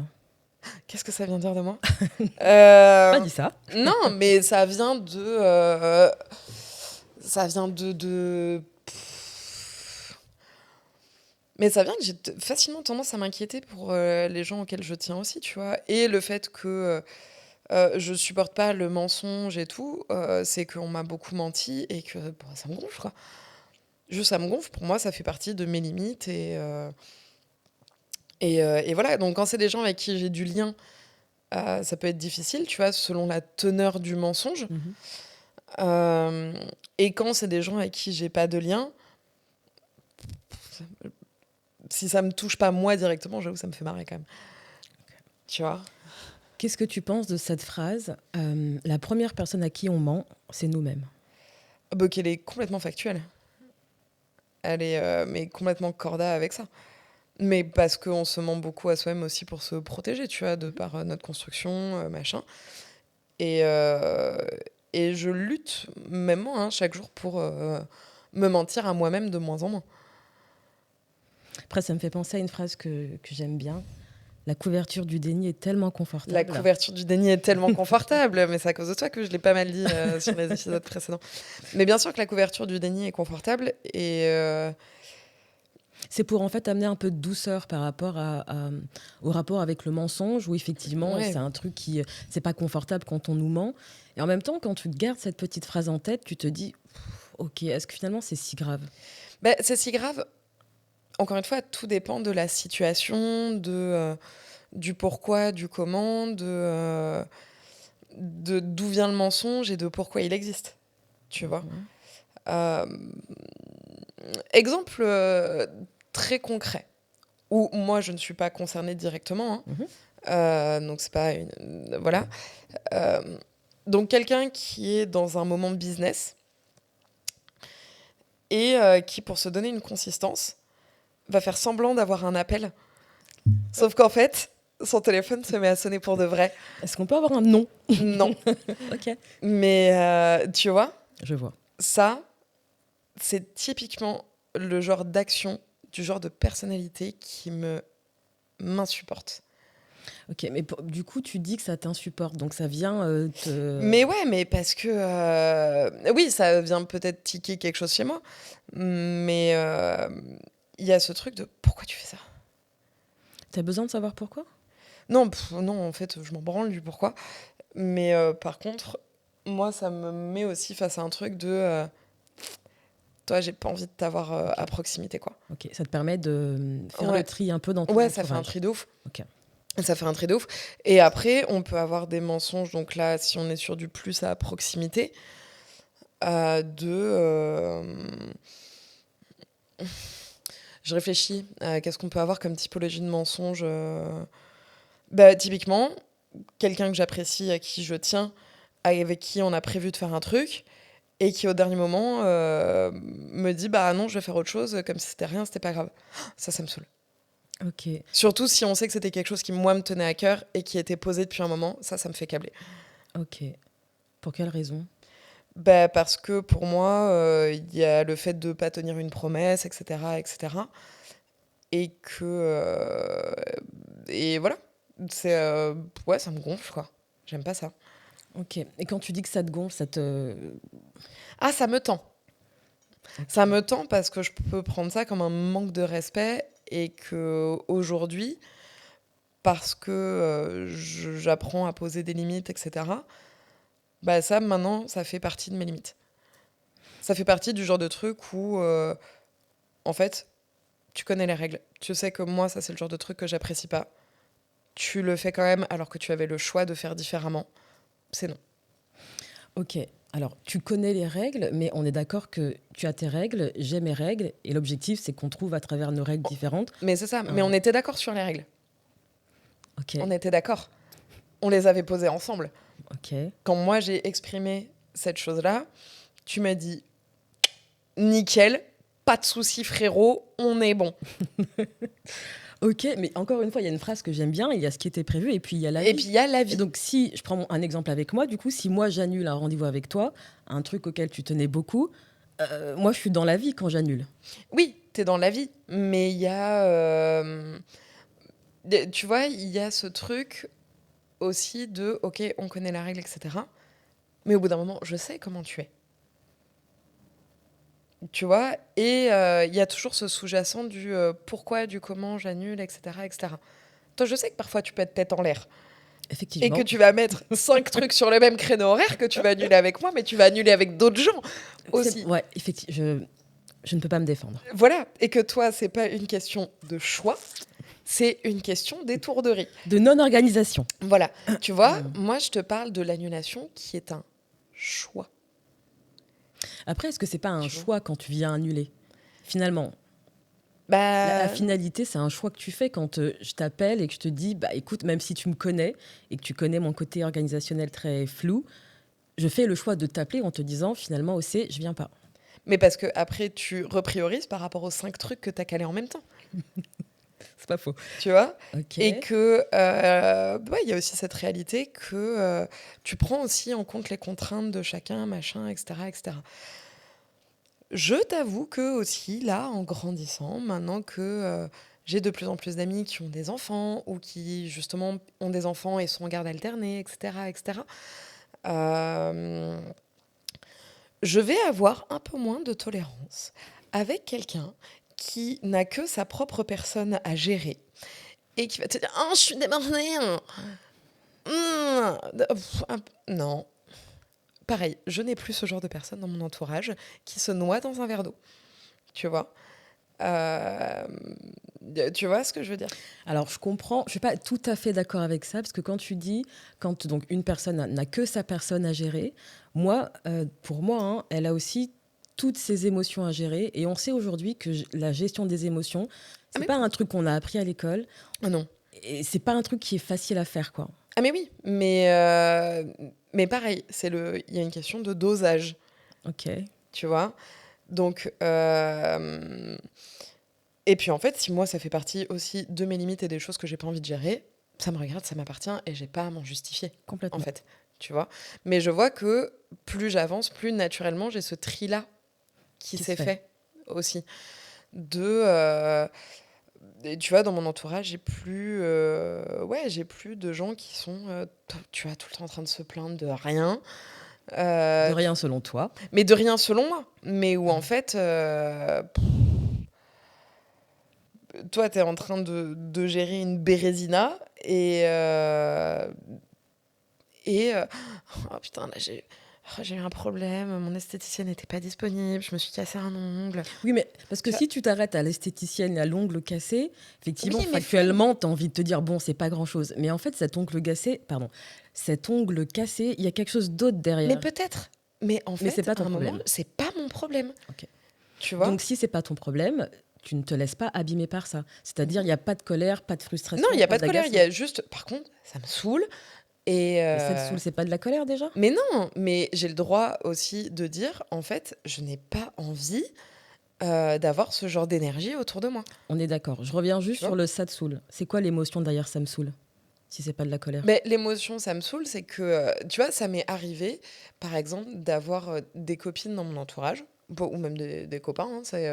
Qu'est-ce que ça vient dire de moi? Pas dit ça. Non, mais ça vient de... ça vient Mais ça vient que j'ai facilement tendance à m'inquiéter pour les gens auxquels je tiens aussi, tu vois. Et le fait que je supporte pas le mensonge et tout, c'est qu'on m'a beaucoup menti et que bon, ça me gonfle, quoi. Juste, ça me gonfle. Pour moi, ça fait partie de mes limites. Et voilà. Donc, quand c'est des gens avec qui j'ai du lien, ça peut être difficile, tu vois, selon la teneur du mensonge. Mhm. Et quand c'est des gens avec qui j'ai pas de lien, si ça me touche pas moi directement, j'avoue, ça me fait marrer quand même. Tu vois? Qu'est-ce que tu penses de cette phrase? La première personne à qui on ment, c'est nous-mêmes. Bah, qu'elle est complètement factuelle. Elle est mais complètement corda avec ça. Mais parce qu'on se ment beaucoup à soi-même aussi pour se protéger, tu vois, de par notre construction, machin. Et, euh, et je lutte, même moi, hein, chaque jour, pour me mentir à moi-même de moins en moins. Après, ça me fait penser à une phrase que j'aime bien. La couverture du déni est tellement La confortable. couverture du déni est tellement confortable, mais c'est à cause de toi que je l'ai pas mal dit sur les épisodes précédents. Mais bien sûr que la couverture du déni est confortable et C'est pour en fait amener un peu de douceur par rapport au rapport avec le mensonge, où effectivement, ouais. c'est un truc qui, c'est pas confortable quand on nous ment. Et en même temps, quand tu gardes cette petite phrase en tête, tu te dis, ok, est-ce que finalement c'est si grave? Bah, c'est si grave. Encore une fois, tout dépend de la situation, du pourquoi, du comment, de d'où vient le mensonge et de pourquoi il existe. Tu vois. Mhm. Euh, Exemple très concret, où moi je ne suis pas concernée directement, hein. Mhm. Donc c'est pas une. Voilà. Euh, donc quelqu'un qui est dans un moment de business et qui, pour se donner une consistance, va faire semblant d'avoir un appel. Sauf qu'en fait, son téléphone se met à sonner pour de vrai. Est-ce qu'on peut avoir un nom? Non. Ok, Mais tu vois, je vois. ça, c'est typiquement le genre d'action, du genre de personnalité qui m'insupporte. Ok, mais du coup, tu dis que ça t'insupporte, donc ça vient te... Mais ouais, mais parce que... oui, ça vient peut-être tiquer quelque chose chez moi, mais il y a ce truc de pourquoi tu fais ça? T'as besoin de savoir pourquoi? Non, non, en fait, je m'en branle du pourquoi. Mais par contre, moi, ça me met aussi face à un truc de... toi, j'ai pas envie de t'avoir Ok, à proximité, quoi. ok, ça te permet de faire le Ouais, tri un peu dans ton ouais, ça fait un entourage. tri de ouf. Ok. Ça fait un tri de ouf. Et après, on peut avoir des mensonges. Donc là, si on est sur du plus à proximité, de... je réfléchis à qu'est-ce qu'on peut avoir comme typologie de mensonge. Bah, typiquement, quelqu'un que j'apprécie, à qui je tiens, avec qui on a prévu de faire un truc, et qui au dernier moment me dit bah non, je vais faire autre chose, comme si c'était rien, c'était pas grave. Ça me saoule. Ok, Surtout si on sait que c'était quelque chose qui moi me tenait à cœur et qui était posé depuis un moment, ça me fait câbler. ok. Pour quelle raison? Bah, parce que pour moi, il y a le fait de pas tenir une promesse, etc., etc. Et que et voilà, c'est ouais, ça me gonfle, quoi. J'aime pas ça. Ok. Et quand tu dis que ça te gonfle, ça te... Ah, ça me tend. Ok. Ça me tend parce que je peux prendre ça comme un manque de respect et que aujourd'hui, parce que j'apprends à poser des limites, etc. Bah ça, maintenant, ça fait partie de mes limites. Ça fait partie du genre de truc où, en fait, tu connais les règles. Tu sais que moi, ça, c'est le genre de truc que j'apprécie pas. Tu le fais quand même alors que tu avais le choix de faire différemment. C'est non. Ok. Alors, tu connais les règles, mais on est d'accord que tu as tes règles, j'ai mes règles, et l'objectif, c'est qu'on trouve à travers nos règles différentes. Mais c'est ça. Mais un- on était d'accord sur les règles. Ok, On était d'accord. On les avait posées ensemble. ok, Quand moi, j'ai exprimé cette chose-là, tu m'as dit nickel, pas de souci, frérot, on est bon. Ok, mais encore une fois, il y a une phrase que j'aime bien, il y a ce qui était prévu et puis il y a la Et vie. puis il y a la Et vie. donc, si je prends un exemple avec moi, du coup, si moi j'annule un rendez-vous avec toi, un truc auquel tu tenais beaucoup, moi je suis dans la vie quand j'annule. Oui, t'es dans la vie, mais il y a, tu vois, il y a ce truc aussi de, ok, on connaît la règle, etc. Mais au bout d'un moment, je sais comment tu es. Tu vois, et il y a toujours ce sous-jacent du pourquoi, du comment, j'annule, etc., etc. Toi, je sais que parfois tu peux être tête en l'air et que Effectivement. tu vas mettre 5 trucs sur le même créneau horaire que tu vas annuler avec moi, mais tu vas annuler avec d'autres gens aussi. Ouais, effectivement, je ne peux pas me défendre. Voilà, et que toi, c'est pas une question de choix, c'est une question d'étourderie. De non-organisation. Voilà, tu vois, moi, je te parle de l'annulation qui est un choix. Après, est-ce que c'est pas un Tu vois. choix quand tu viens annuler? Finalement, la Bah, finalité, c'est un choix que tu fais quand je t'appelle et que je te dis, bah écoute, même si tu me connais et que tu connais mon côté organisationnel très flou, je fais le choix de t'appeler en te disant, finalement, aussi, je viens pas. mais parce que après, tu repriorises par rapport aux 5 trucs que tu as calés en même temps. C'est pas faux. Tu vois. Ok. Et que il y a aussi cette réalité que tu prends aussi en compte les contraintes de chacun, machin, etc., etc. Je t'avoue que aussi, là, en grandissant, maintenant que j'ai de plus en plus d'amis qui ont des enfants ou qui, justement, ont des enfants et sont en garde alternée, etc., etc., euh, je vais avoir un peu moins de tolérance avec quelqu'un qui n'a que sa propre personne à gérer et qui va te dire oh, je suis débordée. Non. Pareil, je n'ai plus ce genre de personne dans mon entourage qui se noie dans un verre d'eau. Tu vois. Euh, Tu vois ce que je veux dire? Alors, je comprends, je suis pas tout à fait d'accord avec ça, parce que quand tu dis, quand donc une personne n'a que sa personne à gérer, moi, pour moi, hein, elle a aussi toutes ses émotions à gérer, et on sait aujourd'hui que la gestion des émotions, Ah c'est mais pas oui. un truc qu'on a appris à l'école, Ah non. et c'est pas un truc qui est facile à faire, quoi. Ah mais oui. Mais pareil, il y a une question de dosage. Ok. Tu vois. Donc, et puis en fait, si moi ça fait partie aussi de mes limites et des choses que j'ai pas envie de gérer, ça me regarde, ça m'appartient et j'ai pas à m'en justifier, en Complètement. fait. Tu vois. Mais je vois que plus j'avance, plus naturellement j'ai ce tri-là qui Qui se s'est fait. fait aussi. De. Et tu vois, dans mon entourage, j'ai plus de gens qui sont, tu vois, tout le temps en train de se plaindre de rien. De Tu rien selon toi. Mais de rien selon moi. Mais où en fait, toi, tu es en train de gérer une bérésina et oh putain, là, j'ai eu un problème, mon esthéticienne n'était pas disponible, je me suis cassé un ongle. Oui, mais parce que Tu vois. si tu t'arrêtes à l'esthéticienne et à l'ongle cassé, Oui, effectivement, mais flemme. factuellement, tu as envie de te dire, bon, c'est pas grand-chose. Mais en fait, cet ongle cassé, il y a quelque chose d'autre Mais derrière. peut-être. Mais en Mais c'est fait, pas à ton un moment, problème. c'est pas mon problème. Ok. Tu vois. Donc, si c'est pas ton problème, tu ne te laisses pas abîmer par ça. C'est-à-dire, il n'y a pas de colère, pas de Non, il frustration, n'y a pas pas de colère. Il y d'agacement. a juste, par contre, ça me saoule. Et Mais ça te saoule, c'est pas de la colère déjà? mais non, mais j'ai le droit aussi de dire, en fait, je n'ai pas envie d'avoir ce genre d'énergie autour de moi. On est d'accord. Je reviens Tu juste vois. sur le ça te saoule. C'est quoi l'émotion derrière ça me saoule? Si c'est pas de la colère. Mais l'émotion, ça me saoule, c'est que, tu vois, ça m'est arrivé, par exemple, d'avoir des copines dans mon entourage, ou même des copains, hein, c'est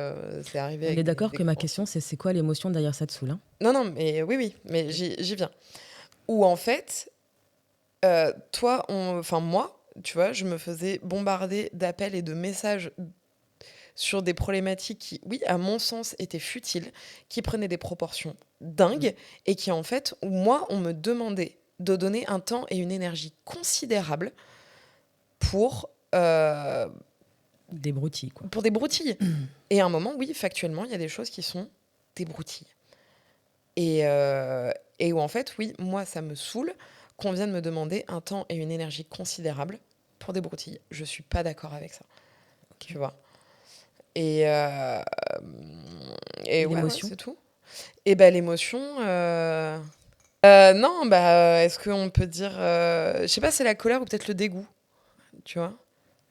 arrivé On avec est d'accord des que ma copains. question, c'est quoi l'émotion derrière ça te saoule, hein? Non, non, mais oui, oui, mais j'y viens. Ou en fait, enfin moi, tu vois, je me faisais bombarder d'appels et de messages sur des problématiques qui, oui, à mon sens, étaient futiles, qui prenaient des proportions dingues, et qui, en fait, où moi, on me demandait de donner un temps et une énergie considérables pour, Des broutilles, quoi. pour des broutilles. Et à un moment, oui, factuellement, il y a des choses qui sont des broutilles. Et où, en fait, oui, moi, ça me saoule qu'on vienne me demander un temps et une énergie considérables pour des broutilles. Je suis pas d'accord avec ça, Ok. tu vois. Et, euh, Et et ouais, l'émotion? c'est tout. Et ben l'émotion, non, est-ce qu'on peut dire, je sais pas, c'est la colère ou peut-être le dégoût, tu vois?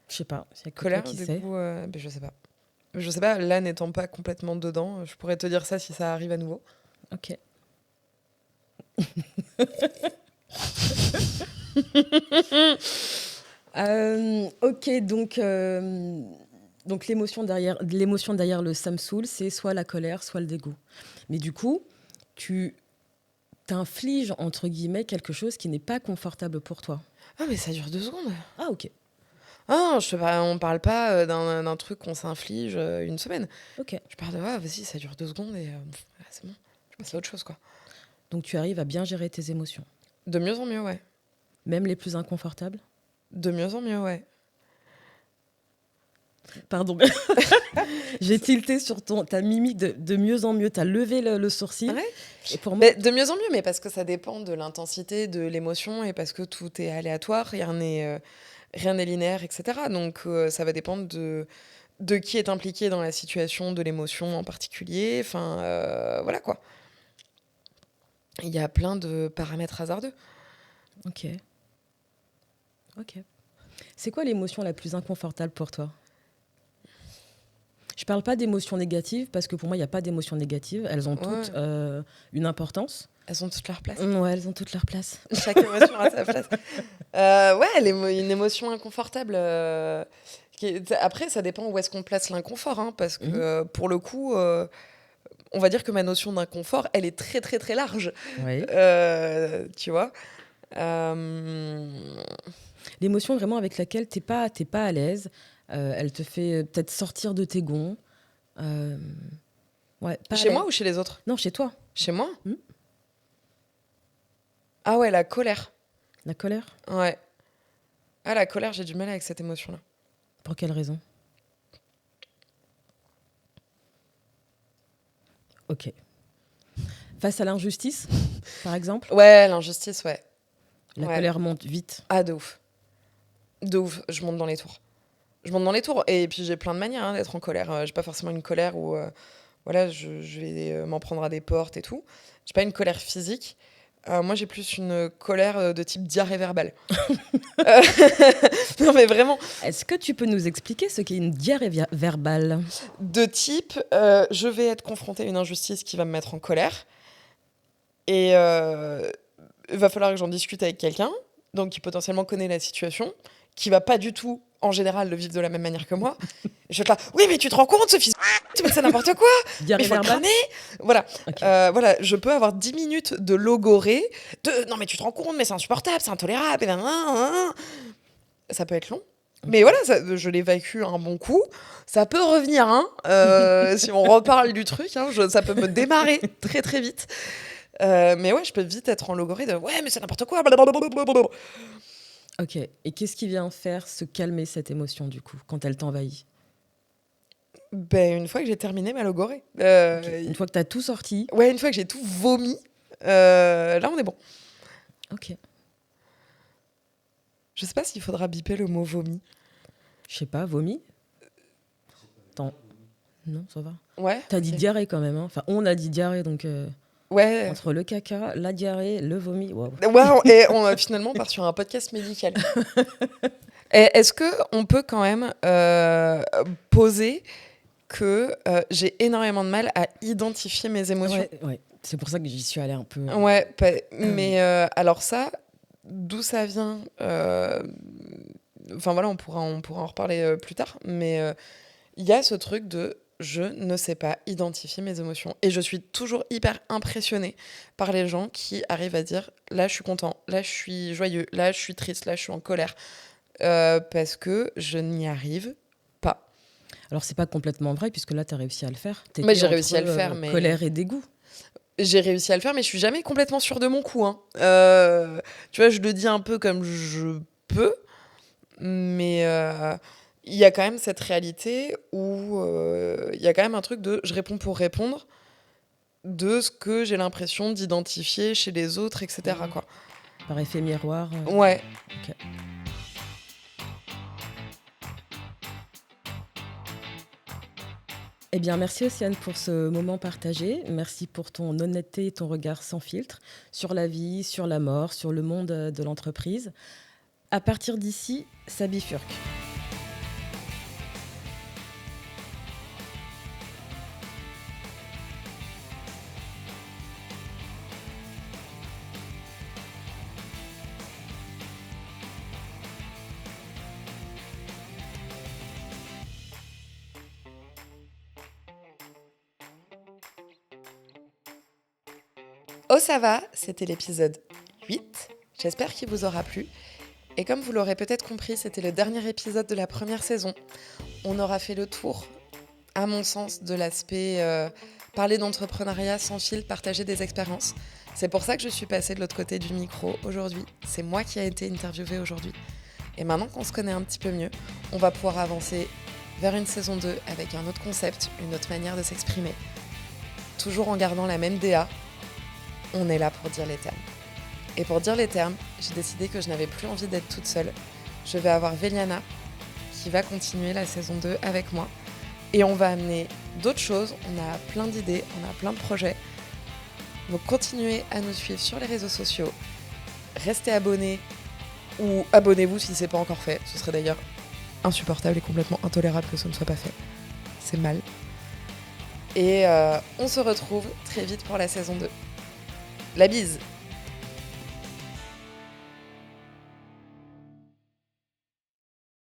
Je sais pas, c'est que toi Colère, qui sais. dégoût, je sais pas. Je sais pas, là n'étant pas complètement dedans, je pourrais te dire ça si ça arrive à nouveau. Ok. Ok, donc l'émotion derrière le Samsoul, c'est soit la colère, soit le dégoût. Mais du coup, tu t'infliges, entre guillemets, quelque chose qui n'est pas confortable pour toi. Ah, mais ça dure 2 secondes. Ah, ok. Ah, on parle pas d'un truc qu'on s'inflige une semaine. Ok. Je parle de, ah, vas-y, ça dure 2 secondes et c'est bon. Je passe à autre chose, quoi. Donc tu arrives à bien gérer tes émotions. De mieux en mieux, ouais. Même les plus inconfortables. De mieux en mieux, ouais. Pardon. J'ai tilté sur ta mimique de mieux en mieux. Tu as levé le sourcil. Ouais. Et pour moi, Mais de mieux en mieux, mais parce que ça dépend de l'intensité, de l'émotion et parce que tout est aléatoire, rien n'est linéaire, etc. Donc ça va dépendre de qui est impliqué dans la situation, de l'émotion en particulier. Enfin, voilà quoi. Il y a plein de paramètres hasardeux. ok. C'est quoi l'émotion la plus inconfortable pour toi? Je parle pas d'émotions négatives parce que pour moi, il n'y a pas d'émotions négatives. Elles ont toutes une importance. Elles ont toute leur place. Ouais, elles ont toute leur place. Chaque émotion a sa place. Une émotion inconfortable. Après, ça dépend où est-ce qu'on place l'inconfort. Hein, parce que pour le coup, on va dire que ma notion d'inconfort, elle est très, très, très large. Oui. Tu vois L'émotion vraiment avec laquelle t'es pas à l'aise. Elle te fait peut-être sortir de tes gonds. Ouais, pas à Chez moi l'aise. ou chez les autres? Non, chez toi. Chez moi Hmm. Ah ouais, la colère. La colère. Ouais. Ah, la colère, j'ai du mal avec cette émotion-là. Pour quelle raison? Ok. Face à l'injustice, par exemple, Ouais, l'injustice, ouais. la Ouais. colère monte vite. Ah, de ouf. De ouf, je monte dans les tours. Je monte dans les tours. Et puis j'ai plein de manières d'être en colère. J'ai pas forcément une colère où voilà, je vais m'en prendre à des portes et tout. J'ai pas une colère physique. Moi, j'ai plus une colère de type diarrhée verbale. Non, mais vraiment. Est-ce que tu peux nous expliquer ce qu'est une diarrhée verbale? De type, je vais être confrontée à une injustice qui va me mettre en colère. Et il va falloir que j'en discute avec quelqu'un, donc qui potentiellement connaît la situation, qui va pas du tout, en général, le vivre de la même manière que moi. Et je vais être là, oui, mais tu te rends compte, Sophie, c'est n'importe quoi, mais Diarrhée il faut le verbale. cramer. Voilà. Ok. Voilà, je peux avoir 10 minutes de logorée, non, mais tu te rends compte, mais c'est insupportable, c'est intolérable, et nan. Ça peut être long. Mais voilà, je l'évacue un bon coup. Ça peut revenir, hein, si on reparle du truc, hein, ça peut me démarrer très très vite. Mais ouais, je peux vite être en logorée de ouais, mais c'est n'importe quoi. Blablabla. Ok. Et qu'est-ce qui vient faire se calmer cette émotion, du coup, quand elle t'envahit? Ben, une fois que j'ai terminé ma logorée. Ok. Une fois que tu as tout sorti. Ouais, une fois que j'ai tout vomi, là on est bon. Ok. Je sais pas s'il faudra biper le mot vomi. Je sais pas, vomi? Attends. Non, ça va. Ouais. T'as dit ok. diarrhée quand même. Hein. Enfin, on a dit diarrhée, donc Ouais. entre le caca, la diarrhée, le vomi. Waouh. Ouais, et finalement on part sur un podcast médical. Est-ce que on peut quand même poser que j'ai énormément de mal à identifier mes émotions? Ouais. C'est pour ça que j'y suis allée un peu. Ouais, mais alors ça, d'où ça vient Enfin voilà, on pourra en reparler plus tard, mais il y a ce truc de je ne sais pas identifier mes émotions. Et je suis toujours hyper impressionnée par les gens qui arrivent à dire là je suis content, là je suis joyeux, là je suis triste, là je suis en colère. Parce que je n'y arrive pas. Alors, c'est pas complètement vrai, puisque là, tu as réussi à le faire. Mais j'ai T'étais réussi à le entre, faire, mais colère et dégoût. j'ai réussi à le faire, mais je suis jamais complètement sûre de mon coup. Hein. Tu vois, je le dis un peu comme je peux, mais il y a quand même cette réalité où il y a quand même un truc de je réponds pour répondre de ce que j'ai l'impression d'identifier chez les autres, etc. Quoi. Par effet miroir. Ouais. Ok. Eh bien, merci Océane pour ce moment partagé. Merci pour ton honnêteté et ton regard sans filtre sur la vie, sur la mort, sur le monde de l'entreprise. À partir d'ici, ça bifurque. Oh ça va, c'était l'épisode 8. J'espère qu'il vous aura plu. Et comme vous l'aurez peut-être compris, c'était le dernier épisode de la première saison. On aura fait le tour, à mon sens, de l'aspect parler d'entrepreneuriat sans fil, partager des expériences. C'est pour ça que je suis passée de l'autre côté du micro aujourd'hui. C'est moi qui ai été interviewée aujourd'hui. Et maintenant qu'on se connaît un petit peu mieux, on va pouvoir avancer vers une saison 2 avec un autre concept, une autre manière de s'exprimer. Toujours en gardant la même DA, on est là pour dire les termes. Et pour dire les termes, j'ai décidé que je n'avais plus envie d'être toute seule. Je vais avoir Véliana qui va continuer la saison 2 avec moi. Et on va amener d'autres choses, on a plein d'idées, on a plein de projets. Donc continuez à nous suivre sur les réseaux sociaux. Restez abonnés ou abonnez-vous si ce n'est pas encore fait. Ce serait d'ailleurs insupportable et complètement intolérable que ce ne soit pas fait. C'est mal. Et on se retrouve très vite pour la saison 2. La bise!